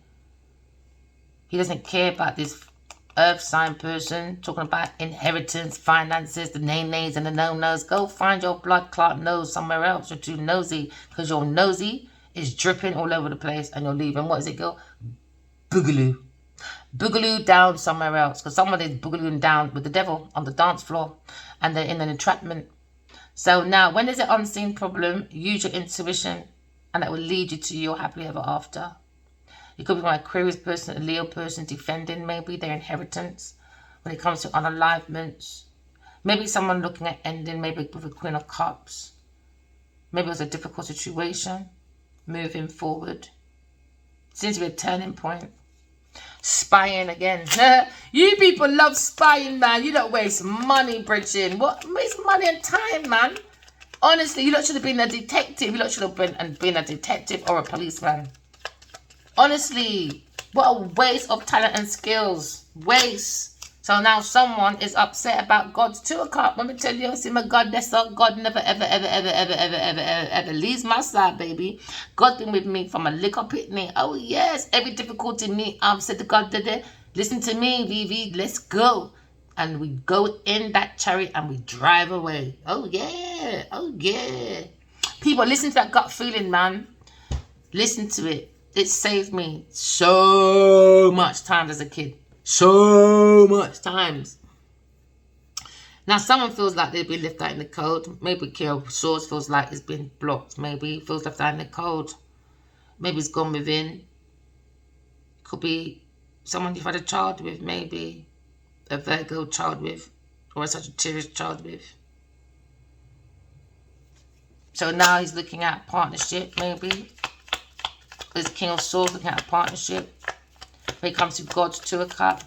He doesn't care about this earth sign person talking about inheritance, finances, the nay-nays and the no-nos. Go find your blood clot nose somewhere else. You're too nosy, because your nosy is dripping all over the place and you're leaving. What does it go? Boogaloo. Boogaloo down somewhere else, because someone is boogalooing down with the devil on the dance floor and they're in an entrapment. So now, when there's an unseen problem, use your intuition and that will lead you to your happily ever after. You could be an Aquarius person, a Leo person defending maybe their inheritance when it comes to unalivements. Maybe someone looking at ending, maybe with a Queen of Cups. Maybe it was a difficult situation, moving forward. Seems to be a turning point. Spying again. You people love spying, man. You don't waste money, Bridget. What? Waste money and time, man. Honestly, you lot should have been a detective. You lot should have been a detective or a policeman. Honestly, what a waste of talent and skills. Waste. So now someone is upset about God's 2 of Cups. Let me tell you, see my God, that's not God never, ever leaves my side, baby. God been with me from a little pitney. Oh, yes. Every difficulty me, I've said to God, listen to me, Vivi, let's go. And we go in that chariot and we drive away. Oh, yeah. Oh, yeah. People, listen to that gut feeling, man. Listen to it. It saved me so much time as a kid. So much times. Now, someone feels like they've been left out in the cold. Maybe King of Swords feels like it's been blocked. Maybe it feels left out in the cold. Maybe it's gone within. Could be someone you've had a child with, maybe a Virgo child with, or a Sagittarius child with. So now he's looking at partnership, maybe. There's King of Swords looking at a partnership. When it comes to God's 2 of Cups,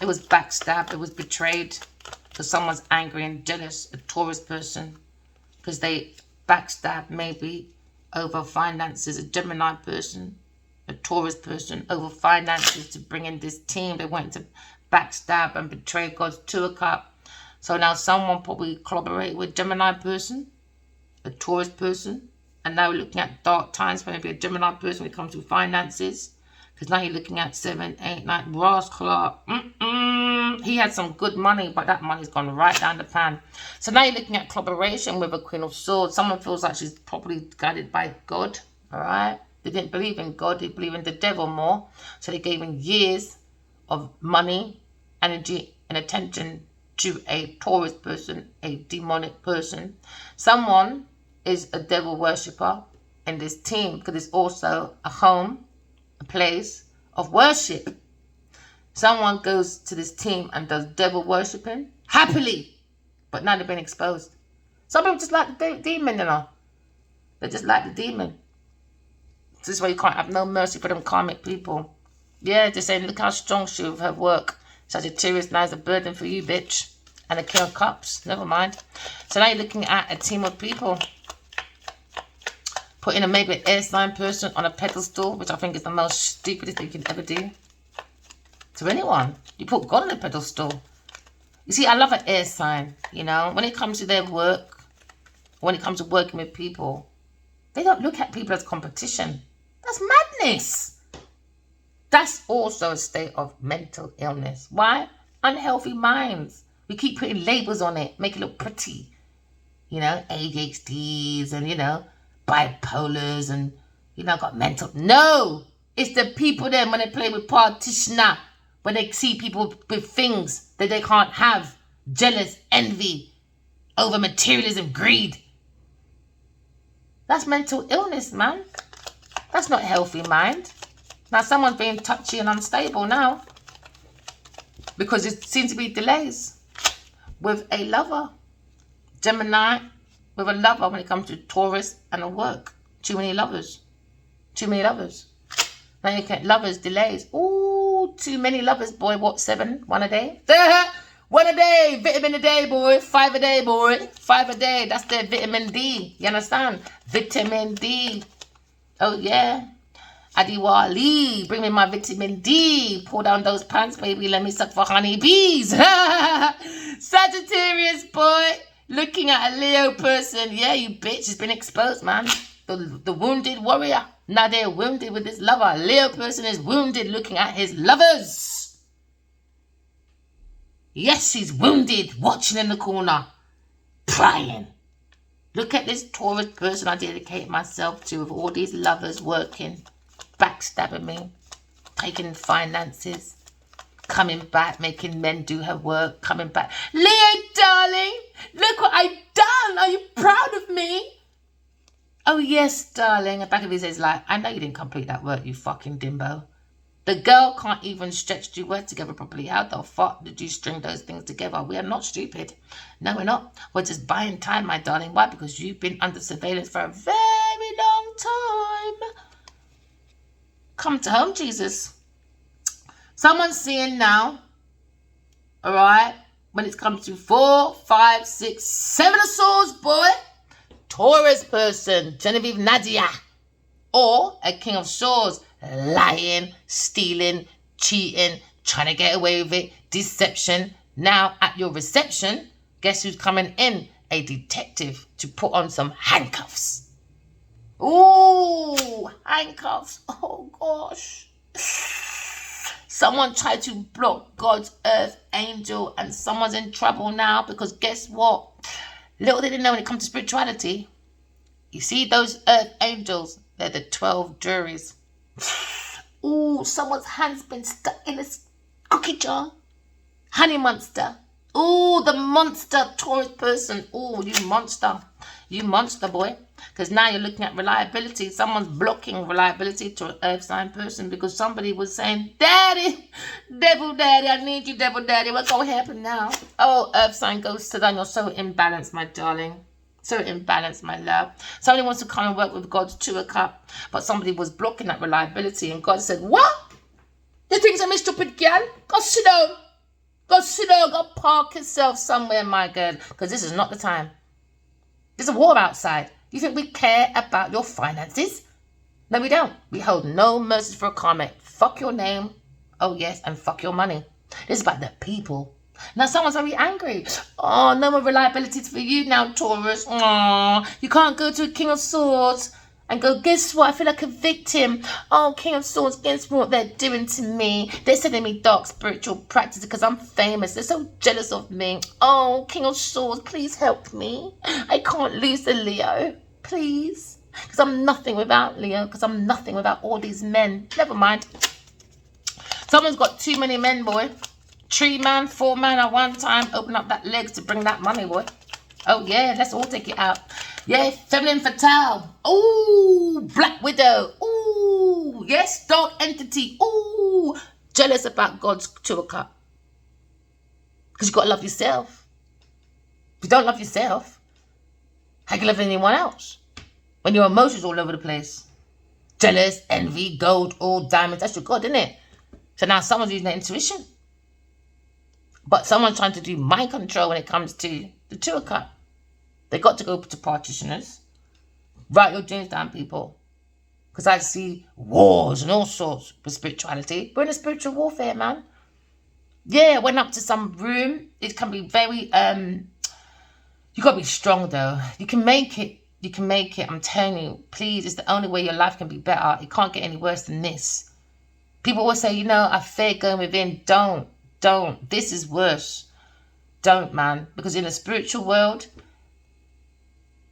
it was backstabbed, it was betrayed. So someone's angry and jealous, a Taurus person, because they backstabbed maybe over finances, a Gemini person, a Taurus person, over finances to bring in this team. They went to backstab and betray God's 2 of Cups. So now someone probably collaborated with a Gemini person, a Taurus person, and now we're looking at dark times for maybe a Gemini person when it comes to finances. Because now you're looking at 7, 8, 9, rascal. He had some good money, but that money's gone right down the pan. So now you're looking at collaboration with a Queen of Swords. Someone feels like she's probably guided by God, all right? They didn't believe in God, they believe in the devil more. So they gave him years of money, energy, and attention to a Taurus person, a demonic person. Someone is a devil worshipper in this team because it's also a home, a place of worship. Someone goes to this team and does devil worshipping happily, but now they've been exposed. Some people just like the demon, you know. They just like the demon. This is why you can't have no mercy for them karmic people. Yeah, just saying, look how strong she with her work. Sagittarius now is a burden for you, bitch. And a King of Cups, never mind. So now you're looking at a team of people. Putting a maybe an air sign person on a pedestal, which I think is the most stupidest thing you can ever do to anyone. You put God on a pedestal. You see, I love an air sign, you know. When it comes to their work, when it comes to working with people, they don't look at people as competition. That's madness. That's also a state of mental illness. Why? Unhealthy minds. We keep putting labels on it, make it look pretty. You know, ADHDs and, you know, bipolars and, you know, got mental. No, it's the people then when they play with partitioner, when they see people with things that they can't have, jealous, envy, over materialism, greed. That's mental illness, man. That's not a healthy mind. Now someone's being touchy and unstable now because it seems to be delays with a lover. Gemini with a lover when it comes to Taurus and a work. Too many lovers. Too many lovers. Now you get lovers, delays. Ooh, too many lovers, boy. What, 7? 1 a day? 1 a day. Vitamin a day, boy. 5 a day, boy. 5 a day. That's their vitamin D. You understand? Vitamin D. Oh, yeah. Adiwali. Bring me my vitamin D. Pull down those pants, baby. Let me suck for honey bees. Sagittarius, boy. Looking at a Leo person. Yeah, you bitch. It's been exposed, man. The wounded warrior. Now they're wounded with this lover. Leo person is wounded looking at his lovers. Yes, he's wounded, watching in the corner, crying. Look at this Taurus person I dedicate myself to with all these lovers working, backstabbing me, taking finances, coming back, making men do her work, coming back. Leo, darling, look what I've done. Are you proud of me? Oh, yes, darling. And back of his head is like, I know you didn't complete that work, you fucking dimbo. The girl can't even stretch two words together properly. How the fuck did you string those things together? We are not stupid. No, we're not. We're just buying time, my darling. Why? Because you've been under surveillance for a very long time. Come to home, Jesus. Someone's seeing now, all right, when it comes to 4, 5, 6, 7 of swords, boy. Taurus person, Genevieve Nadia, or a King of Swords, lying, stealing, cheating, trying to get away with it, deception. Now at your reception, guess who's coming in? A detective to put on some handcuffs. Ooh, handcuffs. Oh gosh. Someone tried to block God's earth angel and someone's in trouble now because guess what? Little they didn't know when it comes to spirituality. You see those earth angels, they're the 12 juries. Ooh, someone's hand's been stuck in this cookie jar. Honey monster. Ooh, the monster Taurus person. Ooh, you monster. You monster, boy. Because now you're looking at reliability. Someone's blocking reliability to an earth sign person because somebody was saying, Daddy, devil daddy, I need you, devil daddy. What's going to happen now? Oh, earth sign goes to them. You're so imbalanced, my darling. So imbalanced, my love. Somebody wants to come and work with God's 2 of Cups, but somebody was blocking that reliability. And God said, what? You think I'm a stupid girl? Go sit down. Go sit down. Go park yourself somewhere, my girl. Because this is not the time. There's a war outside. You think we care about your finances? No, we don't. We hold no mercy for a comment. Fuck your name. Oh, yes, and fuck your money. This is about the people. Now, someone's very angry. Oh, no more reliability for you now, Taurus. Oh, you can't go to a King of Swords and go, guess what? I feel like a victim. Oh, King of Swords, guess what they're doing to me? They're sending me dark spiritual practices because I'm famous. They're so jealous of me. Oh, King of Swords, please help me. I can't lose the Leo. Please. Because I'm nothing without Leo. Because I'm nothing without all these men. Never mind. Someone's got too many men, boy. 3 man, 4 man at one time. Open up that legs to bring that money, boy. Oh, yeah. Let's all take it out. Yeah, feminine fatale. Ooh, black widow. Ooh, yes, dark entity. Ooh, jealous about God's 2 of Cups. Because you got to love yourself. If you don't love yourself, how can you love anyone else? When your emotions all over the place. Jealous, envy, gold, all diamonds. That's your God, isn't it? So now someone's using their intuition. But someone's trying to do mind control when it comes to the 2 of Cups. They got to go to partitioners. Write your dreams down, people. Because I see wars and all sorts with spirituality. We're in a spiritual warfare, man. Yeah, went up to some room. It can be very, you got to be strong, though. You can make it. You can make it. I'm telling you, please, it's the only way your life can be better. It can't get any worse than this. People always say, you know, I fear going within. Don't. This is worse. Don't, man. Because in the spiritual world,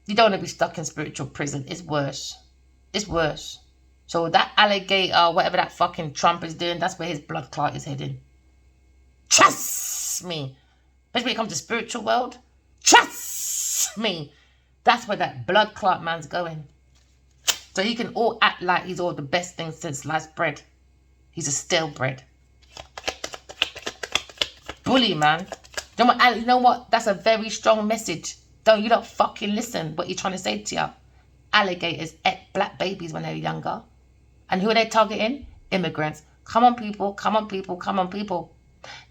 you don't want to be stuck in spiritual prison. It's worse. It's worse. So that alligator, whatever that fucking Trump is doing, that's where his blood clot is heading. Trust me. Especially when it comes to spiritual world. Trust me. That's where that blood clot man's going. So he can all act like he's all the best thing since sliced bread. He's a stale bread. Bully, man. You know what? That's a very strong message. You don't fucking listen what you're trying to say to you. Alligators ate black babies when they were younger. And who are they targeting? Immigrants. Come on, people. Come on, people. Come on, people.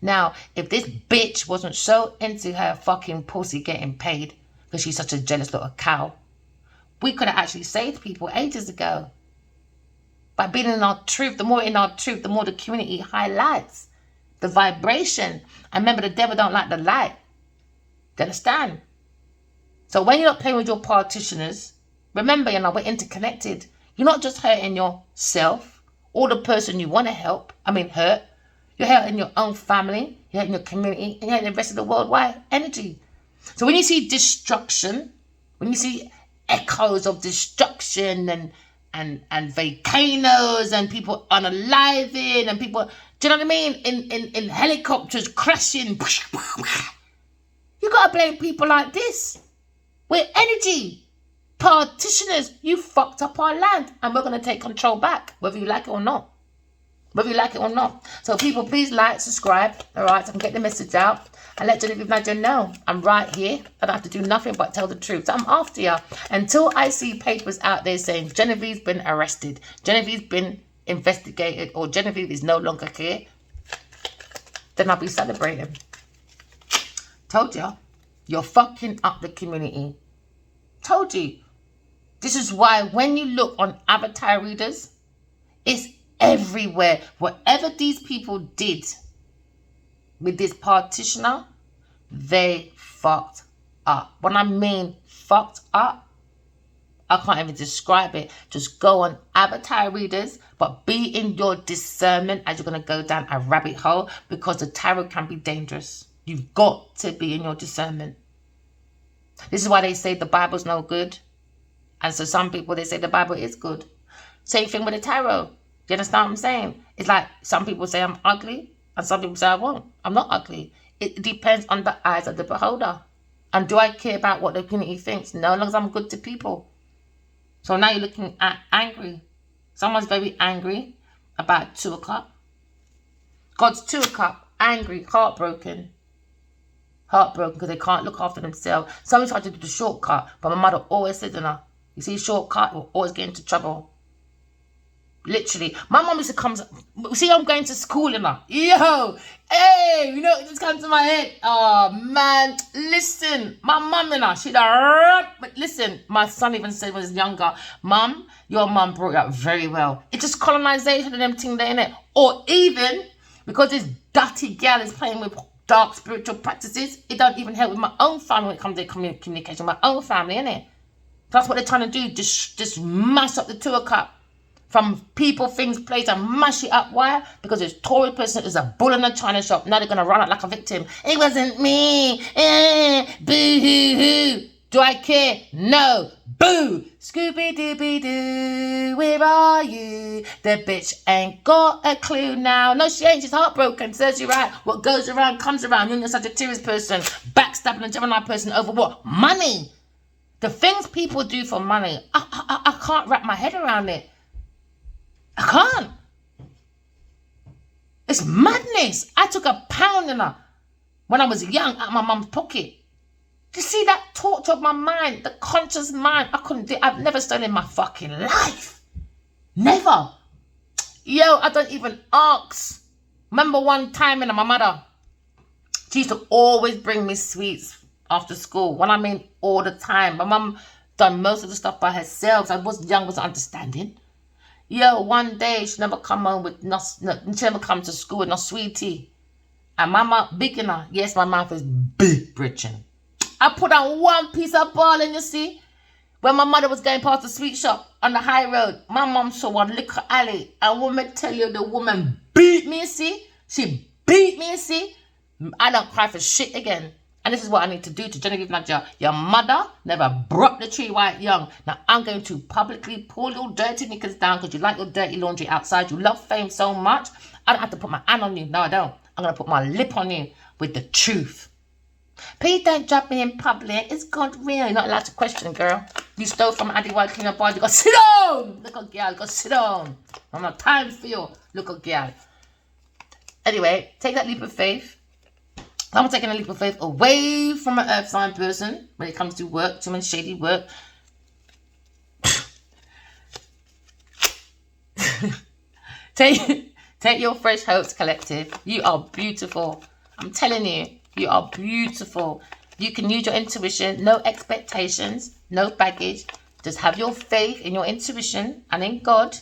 Now, if this bitch wasn't so into her fucking pussy getting paid because she's such a jealous little cow, we could have actually saved people ages ago. By being in our truth, the more in our truth, the more the community highlights the vibration. And remember, the devil don't like the light. Do you understand? So when you're not playing with your partitioners, remember, we're interconnected. You're not just hurting yourself or the person you want to hurt. You're hurting your own family, you're hurting your community, and you're hurting the rest of the worldwide energy. So when you see destruction, when you see echoes of destruction and volcanoes and people unaliving and people, do you know what I mean? In helicopters crashing, you gotta blame people like this. We're energy. Partitioners, you fucked up our land and we're gonna take control back, whether you like it or not. Whether you like it or not. So people, please like, subscribe, alright, so I can get the message out and let Genevieve Nadia know I'm right here. I don't have to do nothing but tell the truth. I'm after you. Until I see papers out there saying Genevieve's been arrested, Genevieve's been investigated, or Genevieve is no longer here, then I'll be celebrating. Told you. You're fucking up the community. Told you. This is why when you look on avatar readers, it's everywhere. Whatever these people did with this partitioner, they fucked up. When I mean fucked up, I can't even describe it. Just go on avatar readers, but be in your discernment as you're going to go down a rabbit hole, because the tarot can be dangerous. You've got to be in your discernment. This is why they say the Bible's no good. And so some people, they say the Bible is good. Same thing with the tarot. Do you understand what I'm saying? It's like some people say I'm ugly and some people say I won't. I'm not ugly. It depends on the eyes of the beholder. And do I care about what the community thinks? No, as long as I'm good to people. So now you're looking at angry. Someone's very angry about 2 o'clock. God's 2 o'clock, angry, heartbroken. Heartbroken because they can't look after themselves. Someone tried to do the shortcut, but my mother always said to her, you see, shortcut will always get into trouble. Literally. My mum used to come, see, I'm going to school and her. Yo, hey, it just comes to my head. Oh, man, listen, my mum and her, she'd but listen, my son even said when he was younger, Mum, your mum brought you up very well. It's just colonization and them things there, innit? Or even, because this dirty gal is playing with dark spiritual practices, it don't even help with my own family when it comes to communication, my own family, innit? That's what they're trying to do, just mash up the 2 o'clock. From people, things, place, and mash it up. Why? Because this Tory person is a bull in a china shop. Now they're going to run out like a victim. It wasn't me. Boo-hoo-hoo. Do I care? No. Boo. Scooby-Dooby-Doo. Where are you? The bitch ain't got a clue now. No, she ain't. She's heartbroken. Serves you right. What goes around comes around. You're such a Sagittarius person. Backstabbing a Gemini person over what? Money. The things people do for money. I can't wrap my head around it. I can't. It's madness. I took £1 in her when I was young out of my mum's pocket. You see that torture of my mind, the conscious mind? I couldn't do it. I've never stolen in my fucking life. Never. Yo, I don't even ask. Remember one time my mother, she used to always bring me sweets after school. When I mean all the time. My mum done most of the stuff by herself. So I was young, wasn't understanding. Yo, one day she never come home with she never come to school with no sweetie. And my mouth big enough. Yes, my mouth is big, Bridget. I put on one piece of ball and you see, when my mother was going past the sweet shop on the high road, my mom saw one liquor alley. And woman tell you, the woman beat me, you see? She beat me, you see? I don't cry for shit again. And this is what I need to do to Genevieve Nadia. Your mother never brought the tree white young. Now I'm going to publicly pull your dirty knickers down because you like your dirty laundry outside. You love fame so much. I don't have to put my hand on you. No, I don't. I'm going to put my lip on you with the truth. Please don't judge me in public. It's God real. You're not allowed to question, girl. You stole from Addy White King of Bars. You got to sit down. Look at girl. You got to sit down. I'm not time for you. Look at girl. Anyway, take that leap of faith. I'm taking a leap of faith away from an earth sign person when it comes to work, too much shady work. Take your fresh hopes, collective. You are beautiful. I'm telling you, you are beautiful. You can use your intuition, no expectations, no baggage. Just have your faith in your intuition and in God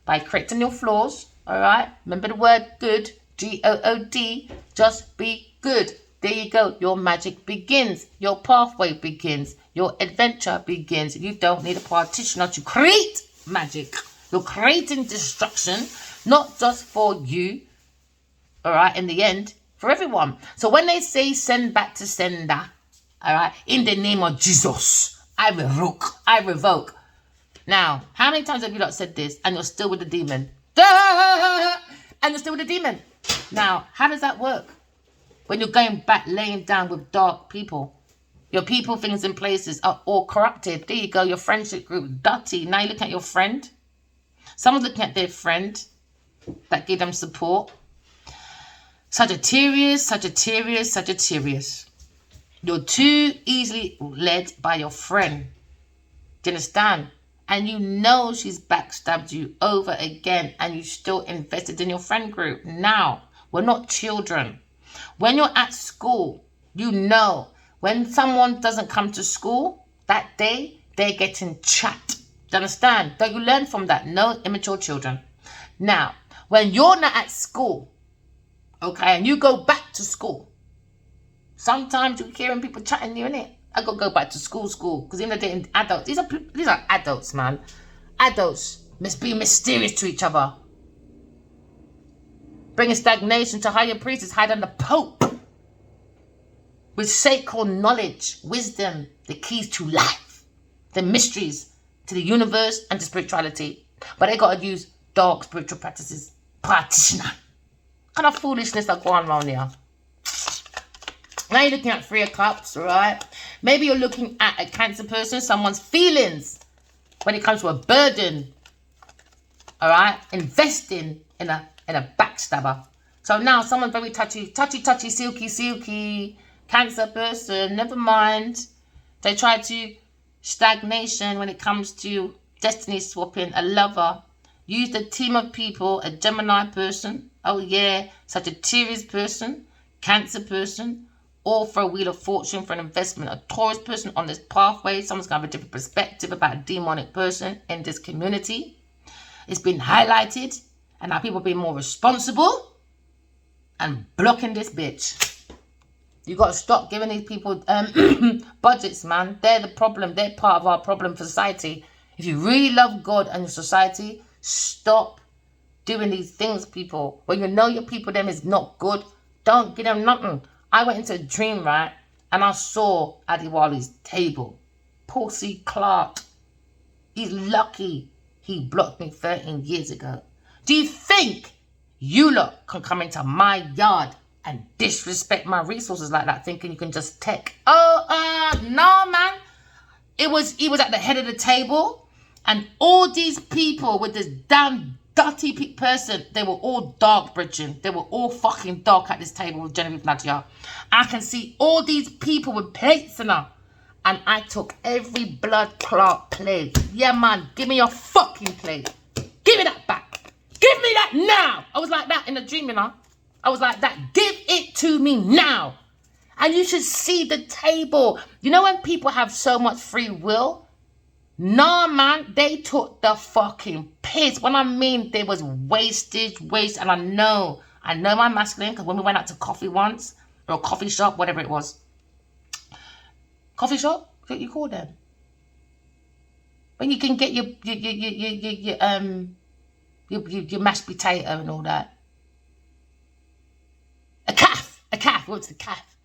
by correcting your flaws. All right. Remember the word good, G-O-O-D. Just be good. There you go. Your magic begins. Your pathway begins. Your adventure begins. You don't need a partitioner to create magic. You're creating destruction, not just for you, all right, in the end, for everyone. So when they say send back to sender, all right, in the name of Jesus, I revoke. Now, how many times have you lot said this and you're still with the demon? And you're still with the demon. Now, how does that work? When you're going back, laying down with dark people. Your people, things, and places are all corrupted. There you go, your friendship group, dirty. Now you look at your friend. Someone's looking at their friend that gave them support. Sagittarius. You're too easily led by your friend. Do you understand? And you know she's backstabbed you over again and you still invested in your friend group. Now, we're not children. When you're at school, you know when someone doesn't come to school that day, they're getting chat. Do you understand? Don't you learn from that? No, immature children. Now, when you're not at school, okay, and you go back to school, sometimes you're hearing people chatting you, innit? I gotta go back to school, because even though they're adults, these are adults, man. Adults must be mysterious to each other. Bringing stagnation to higher priests hiding the Pope. With sacred knowledge, wisdom, the keys to life, the mysteries to the universe and to spirituality. But they gotta use dark spiritual practices. Partitioner. Kind of foolishness that go on around here. Now you're looking at 3 of Cups, right? Maybe you're looking at a Cancer person, someone's feelings when it comes to a burden. All right? Investing in a backstabber. So now someone's very touchy, silky, Cancer person, never mind. They try to stagnation when it comes to destiny swapping, a lover. Use the team of people, a Gemini person, oh yeah, Sagittarius person, Cancer person, or for a wheel of fortune for an investment, a Taurus person on this pathway. Someone's going to have a different perspective about a demonic person in this community. It's been highlighted, and now people are being more responsible and blocking this bitch. You got to stop giving these people budgets, man. They're the problem. They're part of our problem for society. If you really love God and your society, stop doing these things, people. When you know your people, them is not good, don't give them nothing. I went into a dream, right? And I saw Adiwali's table. Pussy Clark. He's lucky he blocked me 13 years ago. Do you think you lot can come into my yard and disrespect my resources like that, thinking you can just take? No, man. He was at the head of the table, and all these people with this damn dirty person, they were all dark, Bridget. They were all fucking dark at this table with Genevieve Nadia. I can see all these people with plates in her, and I took every blood clot plate. Yeah, man, give me your fucking plate. Give me that back. Give me that now. I was like that in a dream, you know. I was like that. Give it to me now. And you should see the table. You know when people have so much free will? Nah, man, they took the fucking piss. When I mean there was wastage, and I know my masculine, because when we went out to coffee once, or a coffee shop, whatever it was. Coffee shop? What you call them? When you can get your mashed potato and all that. A calf. What's the calf?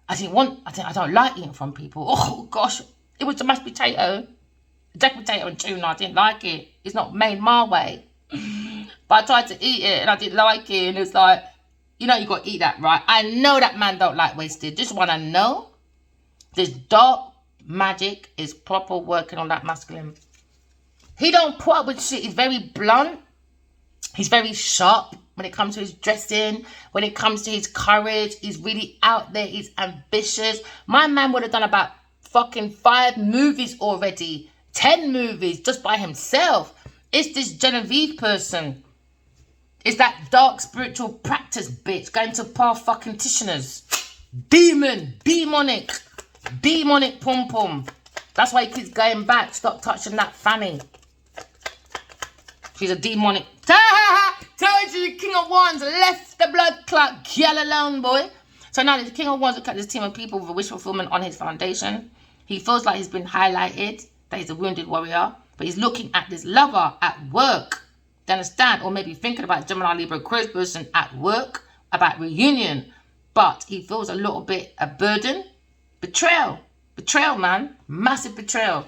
I don't like eating from people. Oh gosh, it was the mashed potato, jack potato and tuna. I didn't like it. It's not made my way. But I tried to eat it and I didn't like it. And it's like, you know, you got to eat that, right? I know that man don't like wasted. This one I know. This dark magic is proper working on that masculine. He don't put up with shit. He's very blunt. He's very sharp. when it comes to his dressing, when it comes to his courage. He's really out there. He's ambitious. My man would have done about fucking 5 movies already, 10 movies just by himself. It's this Genevieve person. It's that dark spiritual practice bitch going to fucking partitioners. Demonic pum pum. That's why he keeps going back. Stop touching that fanny. She's a demonic. Told you the King of Wands left the blood clot girl alone, boy. So now the King of Wands look at this team of people with a wish fulfillment on his foundation. He feels like he's been highlighted, that he's a wounded warrior, but he's looking at this lover at work. Do you understand? Or maybe thinking about Gemini, Libra, Aquarius person at work, about reunion. But he feels a little bit a burden. Betrayal, man. Massive betrayal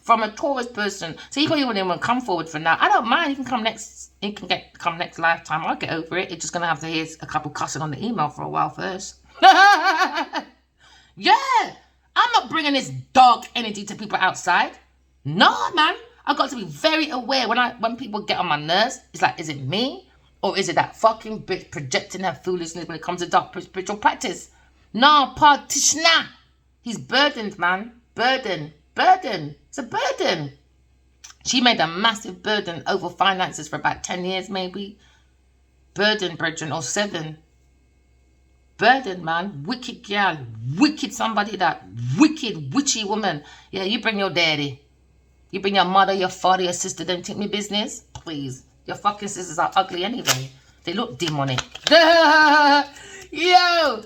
from a Taurus person. So he probably wouldn't even come forward for now. I don't mind. You can come next. Come next lifetime. I'll get over it. It's just gonna have to hear a couple cussing on the email for a while first. Yeah, I'm not bringing this dark energy to people outside. No, man. I've got to be very aware when people get on my nerves. It's like, is it me or is it that fucking bitch projecting her foolishness when it comes to dark spiritual practice? No, partitioner. He's burdened, man. Burden. It's a burden. She made a massive burden over finances for about 10 years, maybe. Burden, brethren, or 7. Burden, man. Wicked girl. Wicked somebody, that wicked, witchy woman. Yeah, you bring your daddy. You bring your mother, your father, your sister. Don't take me business. Please. Your fucking sisters are ugly anyway. They look demonic. Yo!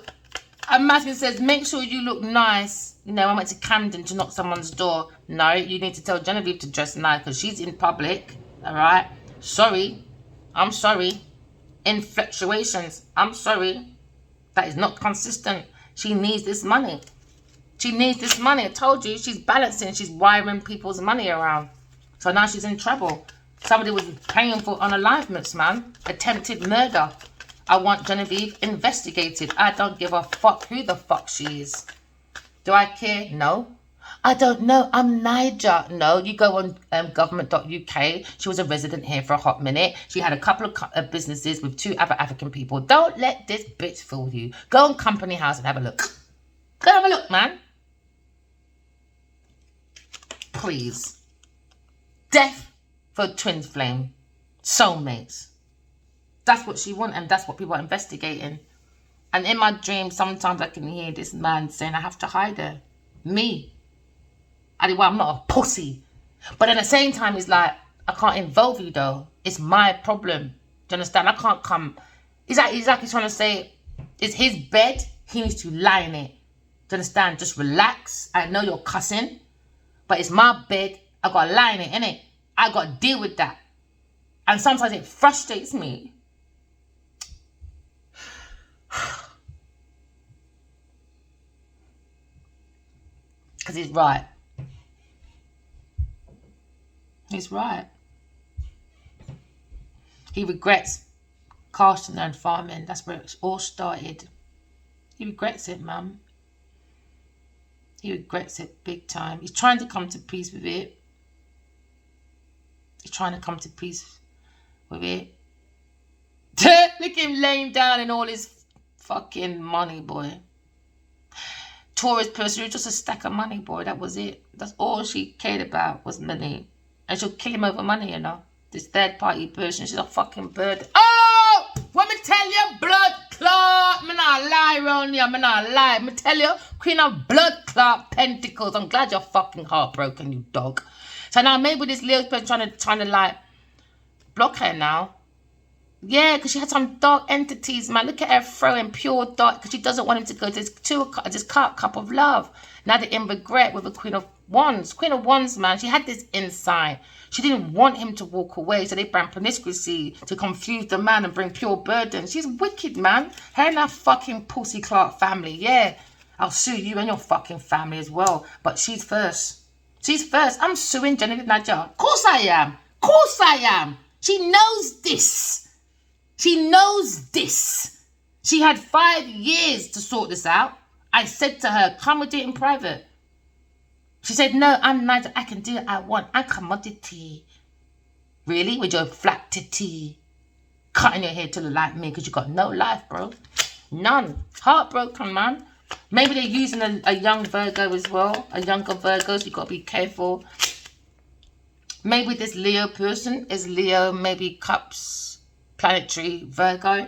And Matthew says, make sure you look nice. You know, I went to Camden to knock someone's door. No, you need to tell Genevieve to dress nice because she's in public. All right? Sorry. I'm sorry. In fluctuations. I'm sorry. That is not consistent. She needs this money. I told you, she's balancing. She's wiring people's money around. So now she's in trouble. Somebody was paying for unalivements, man. Attempted murder. I want Genevieve investigated. I don't give a fuck who the fuck she is. Do I care? No. I don't know. I'm Niger. No, you go on government.uk. She was a resident here for a hot minute. She had a couple of businesses with 2 other African people. Don't let this bitch fool you. Go on Company House and have a look. Go have a look, man. Please. Death for twin flame. Soulmates. That's what she wants, and that's what people are investigating. And in my dreams, sometimes I can hear this man saying, I have to hide her. Me. Well, I'm not a pussy. But at the same time, it's like, I can't involve you, though. It's my problem. Do you understand? I can't come. He's like he's trying to say, it's his bed. He needs to lie in it. Do you understand? Just relax. I know you're cussing. But it's my bed. I got to lie in it, innit? I got to deal with that. And sometimes it frustrates me. Because he's right. He's right. He regrets casting and farming. That's where it all started. He regrets it, mum. He regrets it big time. He's trying to come to peace with it. He's trying to come to peace with it. Look at him laying down in all his fucking money, boy. Taurus person, just a stack of money, boy. That was it. That's all she cared about was money. And she'll kill him over money, you know. This third party person, she's a fucking bird. Oh! Let me tell you, blood clot. Me not lie around here. Me not lie. Me tell you, Queen of Blood Clot Pentacles. I'm glad you're fucking heartbroken, you dog. So now maybe this Leo person trying to like block her now. Yeah, because she had some dark entities, man. Look at her throwing pure dark, because she doesn't want him to go to this cup of love. Now they're in regret with the Queen of Wands. Queen of Wands, man, she had this insight. She didn't want him to walk away, so they bring promiscuity to confuse the man and bring pure burden. She's wicked, man. Her and that fucking pussy Clark family, yeah. I'll sue you and your fucking family as well. But she's first. She's first. I'm suing Genevieve Naja. Of course I am. Of course I am. She knows this. She knows this. She had 5 years to sort this out. I said to her, come we do it in private. She said, no, I'm nice. I can do what I want. I'm commodity. Really? With your flat titty. cutting your hair to look like me because you got no life, bro. None. Heartbroken, man. Maybe they're using a young Virgo as well. A younger Virgo, so you got to be careful. Maybe this Leo person is Leo, maybe Cups, planetary Virgo.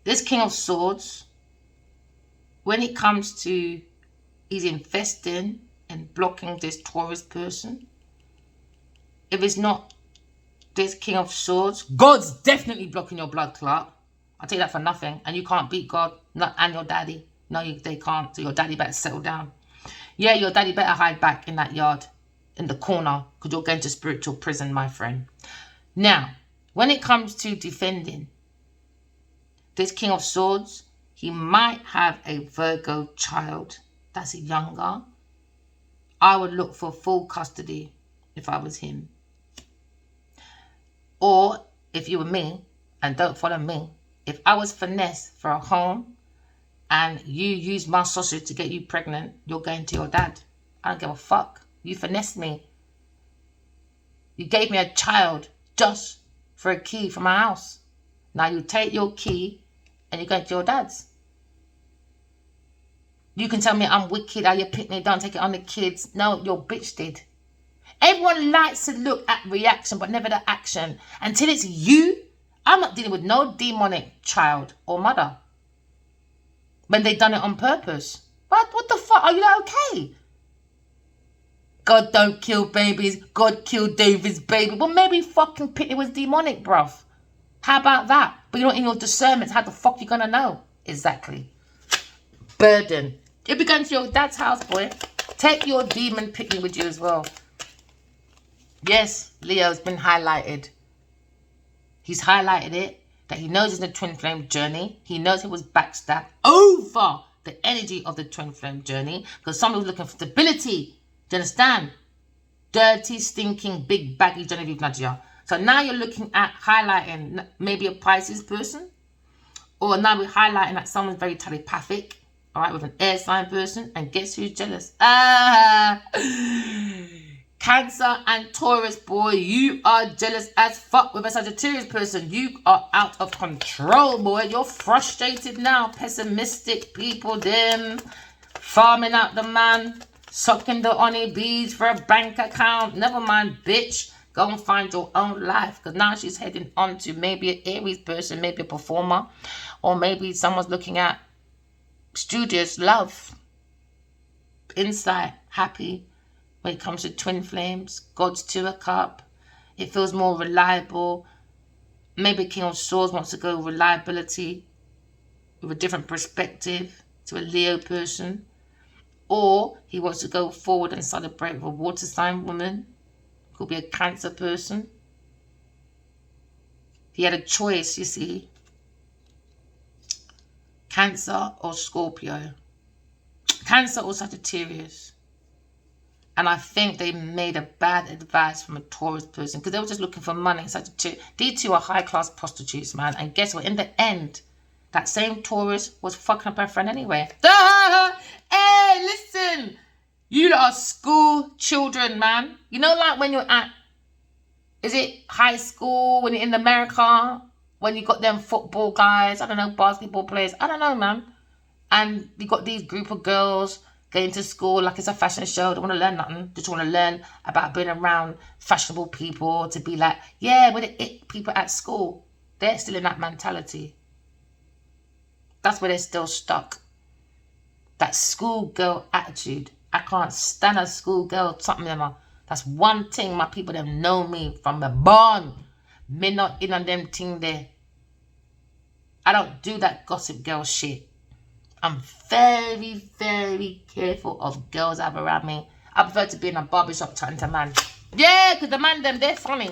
This King of Swords, when it comes to, he's investing and blocking this Taurus person. If it's not this King of Swords, God's definitely blocking your blood clot. I'll tell you that for nothing. And you can't beat God and your daddy. No, they can't. So your daddy better settle down. Yeah, your daddy better hide back in that yard, in the corner, because you're going to spiritual prison, my friend. Now, when it comes to defending this King of Swords, he might have a Virgo child that's younger. I would look for full custody if I was him. Or if you were me, and don't follow me, if I was finesse for a home and you use my sausage to get you pregnant, you're going to your dad. I don't give a fuck. You finessed me. You gave me a child just for a key for my house. Now you take your key and you go to your dad's. You can tell me I'm wicked, how you pick me, don't take it on the kids. No, your bitch did. Everyone likes to look at reaction, but never the action. Until it's you, I'm not dealing with no demonic child or mother. When they done it on purpose. What the fuck? Are you not okay? God don't kill babies. God killed David's baby. Well, maybe fucking Pitney was demonic, bruv. How about that? But you're not in your discernment. How the fuck you gonna know? Exactly. Burden. You'll be going to your dad's house, boy. Take your demon Pitney with you as well. Yes, Leo's been highlighted. He's highlighted it. That he knows it's a twin flame journey. He knows he was backstabbed over the energy of the twin flame journey. Because somebody was looking for stability. Do you understand? Dirty, stinking, big, baggy Genevieve Nadia. So now you're looking at highlighting maybe a Pisces person. Or now we're highlighting that someone's very telepathic. Alright, with an air sign person. And guess who's jealous? Cancer and Taurus, boy, you are jealous as fuck with a Sagittarius person. You are out of control, boy. You're frustrated now. Pessimistic people, them farming out the man, sucking the honey bees for a bank account. Never mind, bitch. Go and find your own life. Because now she's heading on to maybe an Aries person, maybe a performer, or maybe someone's looking at studious love, insight, happy. When it comes to twin flames, God's Two of Cups, it feels more reliable. Maybe King of Swords wants to go reliability with a different perspective to a Leo person. Or he wants to go forward and celebrate with a water sign woman. Could be a Cancer person. He had a choice, you see. Cancer or Scorpio. Cancer or Sagittarius. And I think they made a bad advice from a Taurus person because they were just looking for money. These two are high-class prostitutes, man. And guess what? In the end, that same Taurus was fucking up her friend anyway. Hey, listen. You lot are school children, man. You know, like when you're at, is it high school, when you're in America, when you got them football guys, I don't know, basketball players, I don't know, man. And you got these group of girls going to school like it's a fashion show. Don't want to learn nothing. Just want to learn about being around fashionable people. To be like, yeah, we're the it people at school. They're still in that mentality. That's where they're still stuck. That schoolgirl attitude. I can't stand a schoolgirl. Something them. That's one thing my people them know me from the born. Me not in on them thing there. I don't do that gossip girl shit. I'm very, very careful of girls I have around me. I prefer to be in a barbershop chatting to man. Yeah, because the man them, they're funny.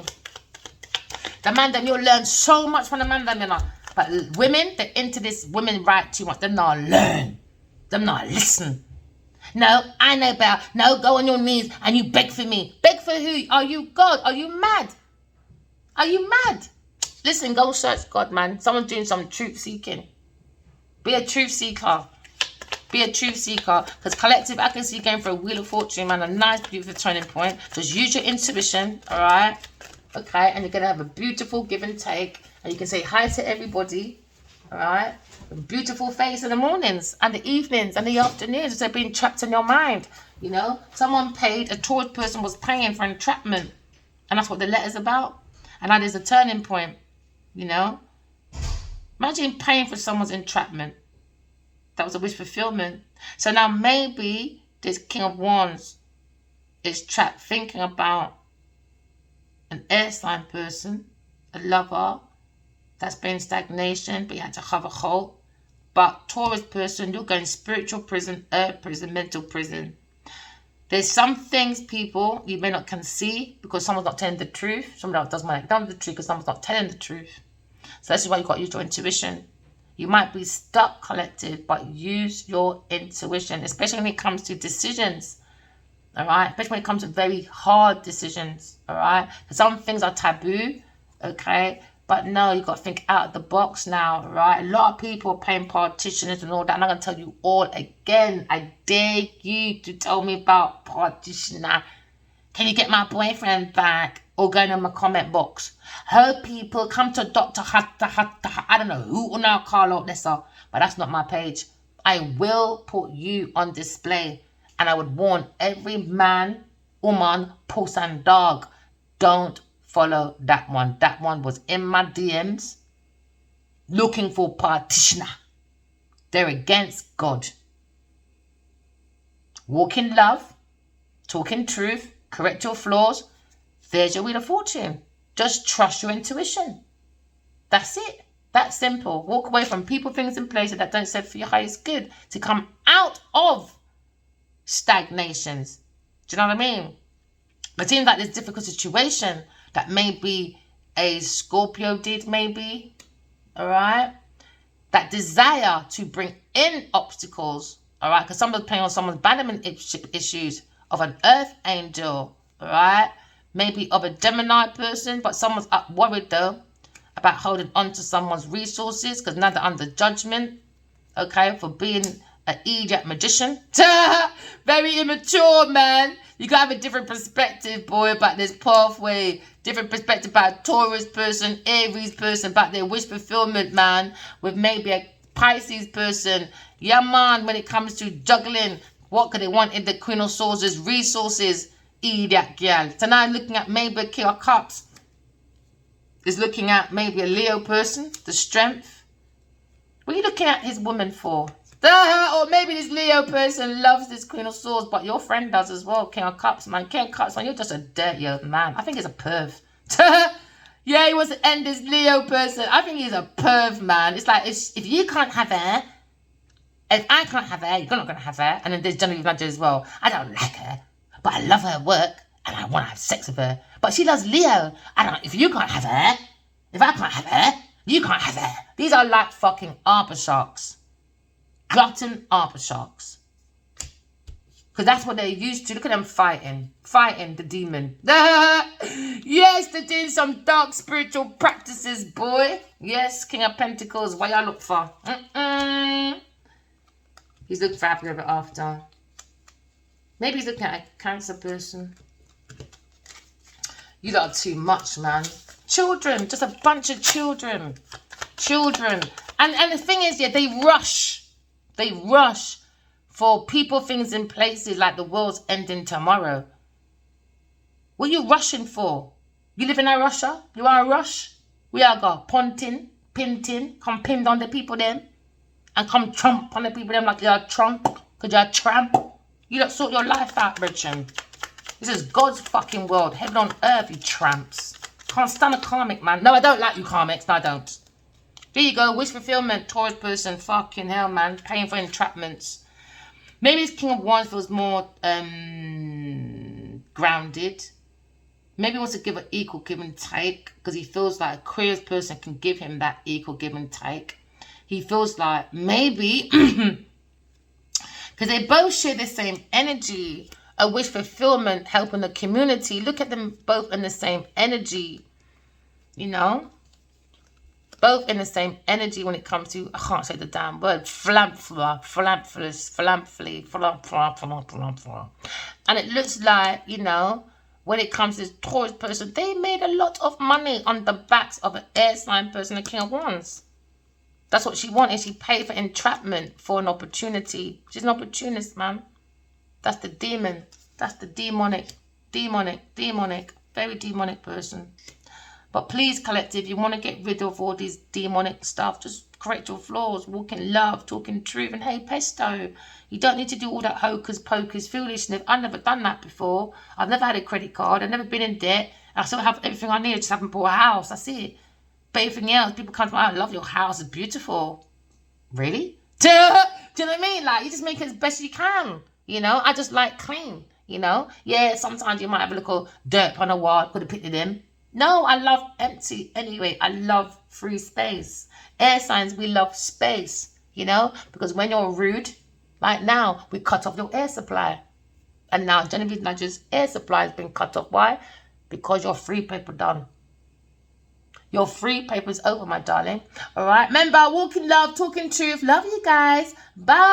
The man them, you'll learn so much from the man them, you know. But women, they're into this women right too much. Them not learn. Them not listen. No, I know better. No, go on your knees and you beg for me. Beg for who? Are you God? Are you mad? Are you mad? Listen, go search God, man. Someone's doing some truth seeking. Be a truth seeker. Be a truth seeker. Because collective, I can see you going for a Wheel of Fortune, man. A nice, beautiful turning point. Just use your intuition, alright? Okay, and you're going to have a beautiful give and take, and you can say hi to everybody, all right? A beautiful face in the mornings and the evenings and the afternoons instead of being trapped in your mind, you know? Someone paid, a Taurus person was paying for entrapment, and that's what the letter's about. And that is a turning point, you know? Imagine paying for someone's entrapment. That was a wish fulfillment. So now maybe this King of Wands is trapped thinking about an air sign person, a lover that's been in stagnation, but you had to have a halt. But Taurus person, you're going spiritual prison, earth prison, mental prison. There's some things, people, you may not can see because someone's not telling the truth. Someone else doesn't want to tell the truth because someone's not telling the truth. So that's why you've got to use your intuition. You might be stuck, collective, but use your intuition, especially when it comes to decisions. All right, especially when it comes to very hard decisions. All right, because some things are taboo. Okay, but no, you got to think out of the box now. Right, a lot of people are playing partitioners and all that. I'm not gonna tell you all again. I dare you to tell me about partitioner. Can you get my boyfriend back? Or go in my comment box. Her people come to Dr. I don't know who will now call out this, but that's not my page. I will put you on display. And I would warn every man, woman, post and dog, don't follow that one. That one was in my DMs looking for partitioner. They're against God. Walk in love, talk in truth, correct your flaws. There's your wheel of fortune. Just trust your intuition. That's it. That's simple. Walk away from people, things, and places that don't serve for your highest good to come out of stagnations. Do you know what I mean? It seems like this difficult situation that maybe a Scorpio did, maybe. All right? That desire to bring in obstacles. All right? Because someone's playing on someone's abandonment issues of an earth angel. All right? Maybe of a Gemini person, but someone's worried though about holding on to someone's resources because now they're under judgment, okay, for being an idiot magician. Very immature, man. You gotta have a different perspective, boy, about this pathway. Different perspective about Taurus person, Aries person, about their wish fulfillment, man, with maybe a Pisces person. Yeah, man, when it comes to juggling, what could they want in the Queen of Swords' resources? Idiot girl. So now I'm looking at maybe a King of Cups. Is looking at maybe a Leo person, the strength. What are you looking at his woman for? Or maybe this Leo person loves this Queen of Swords, but your friend does as well, King of Cups, man. King of Cups, man, you're just a dirty old man. I think he's a perv. Yeah, he wants to end this Leo person. I think he's a perv, man. It's like, if you can't have her, if I can't have her, you're not going to have her. And then there's Genevieve Nudger as well. I don't like her, but I love her work and I want to have sex with her. But she loves Leo. If you can't have her, if I can't have her, you can't have her. These are like fucking arbor sharks. Glutton arbor sharks. Because that's what they're used to. Look at them fighting. Fighting the demon. Yes, they're doing some dark spiritual practices, boy. Yes, King of Pentacles. What y'all look for? He's looking for happy ever after. Maybe he's looking at a Cancer person. You lot are too much, man. Children. Just a bunch of children. Children. And the thing is, yeah, they rush. They rush for people, things, and places like the world's ending tomorrow. What are you rushing for? You live in a Russia? You are a rush? We are got punting, pinting, come pinned on the people them. And come trump on the people them like you're a trump. Because you're a tramp. You don't sort your life out, Richard. This is God's fucking world. Heaven on earth, you tramps. Can't stand a karmic, man. No, I don't like you karmics. No, I don't. There you go. Wish fulfillment. Taurus person. Fucking hell, man. Paying for entrapments. Maybe this King of Wands feels more grounded. Maybe he wants to give an equal give and take. Because he feels like Aquarius person can give him that equal give and take. He feels like maybe... Because they both share the same energy. A wish fulfillment, helping the community. Look at them both in the same energy. You know? Both in the same energy when it comes to, I can't say the damn word, philanthropist. And it looks like, you know, when it comes to this Taurus person, they made a lot of money on the backs of an air sign person, the King of Wands. That's what she wanted. She paid for entrapment for an opportunity. She's an opportunist, man. That's the demon. That's the demonic, very demonic person. But please, collective, you want to get rid of all these demonic stuff. Just correct your flaws. Walk in love, talk in truth. And hey, pesto, you don't need to do all that hocus pocus foolishness. I've never done that before. I've never had a credit card. I've never been in debt. I still have everything I need. I just haven't bought a house. That's it. But everything else, people come to me, I love your house. It's beautiful. Really? Do you know what I mean? Like, you just make it as best you can. You know, I just like clean. You know? Yeah, sometimes you might have a little dirt on a wall. Could have picked it in. No, I love empty anyway. I love free space. Air signs, we love space, you know, because when you're rude, like now, we cut off your air supply. And now Genevieve Nudge's air supply has been cut off. Why? Because your free paper done. Your free paper's over, my darling. All right. Remember, walk in love, talk in truth. Love you guys. Bye.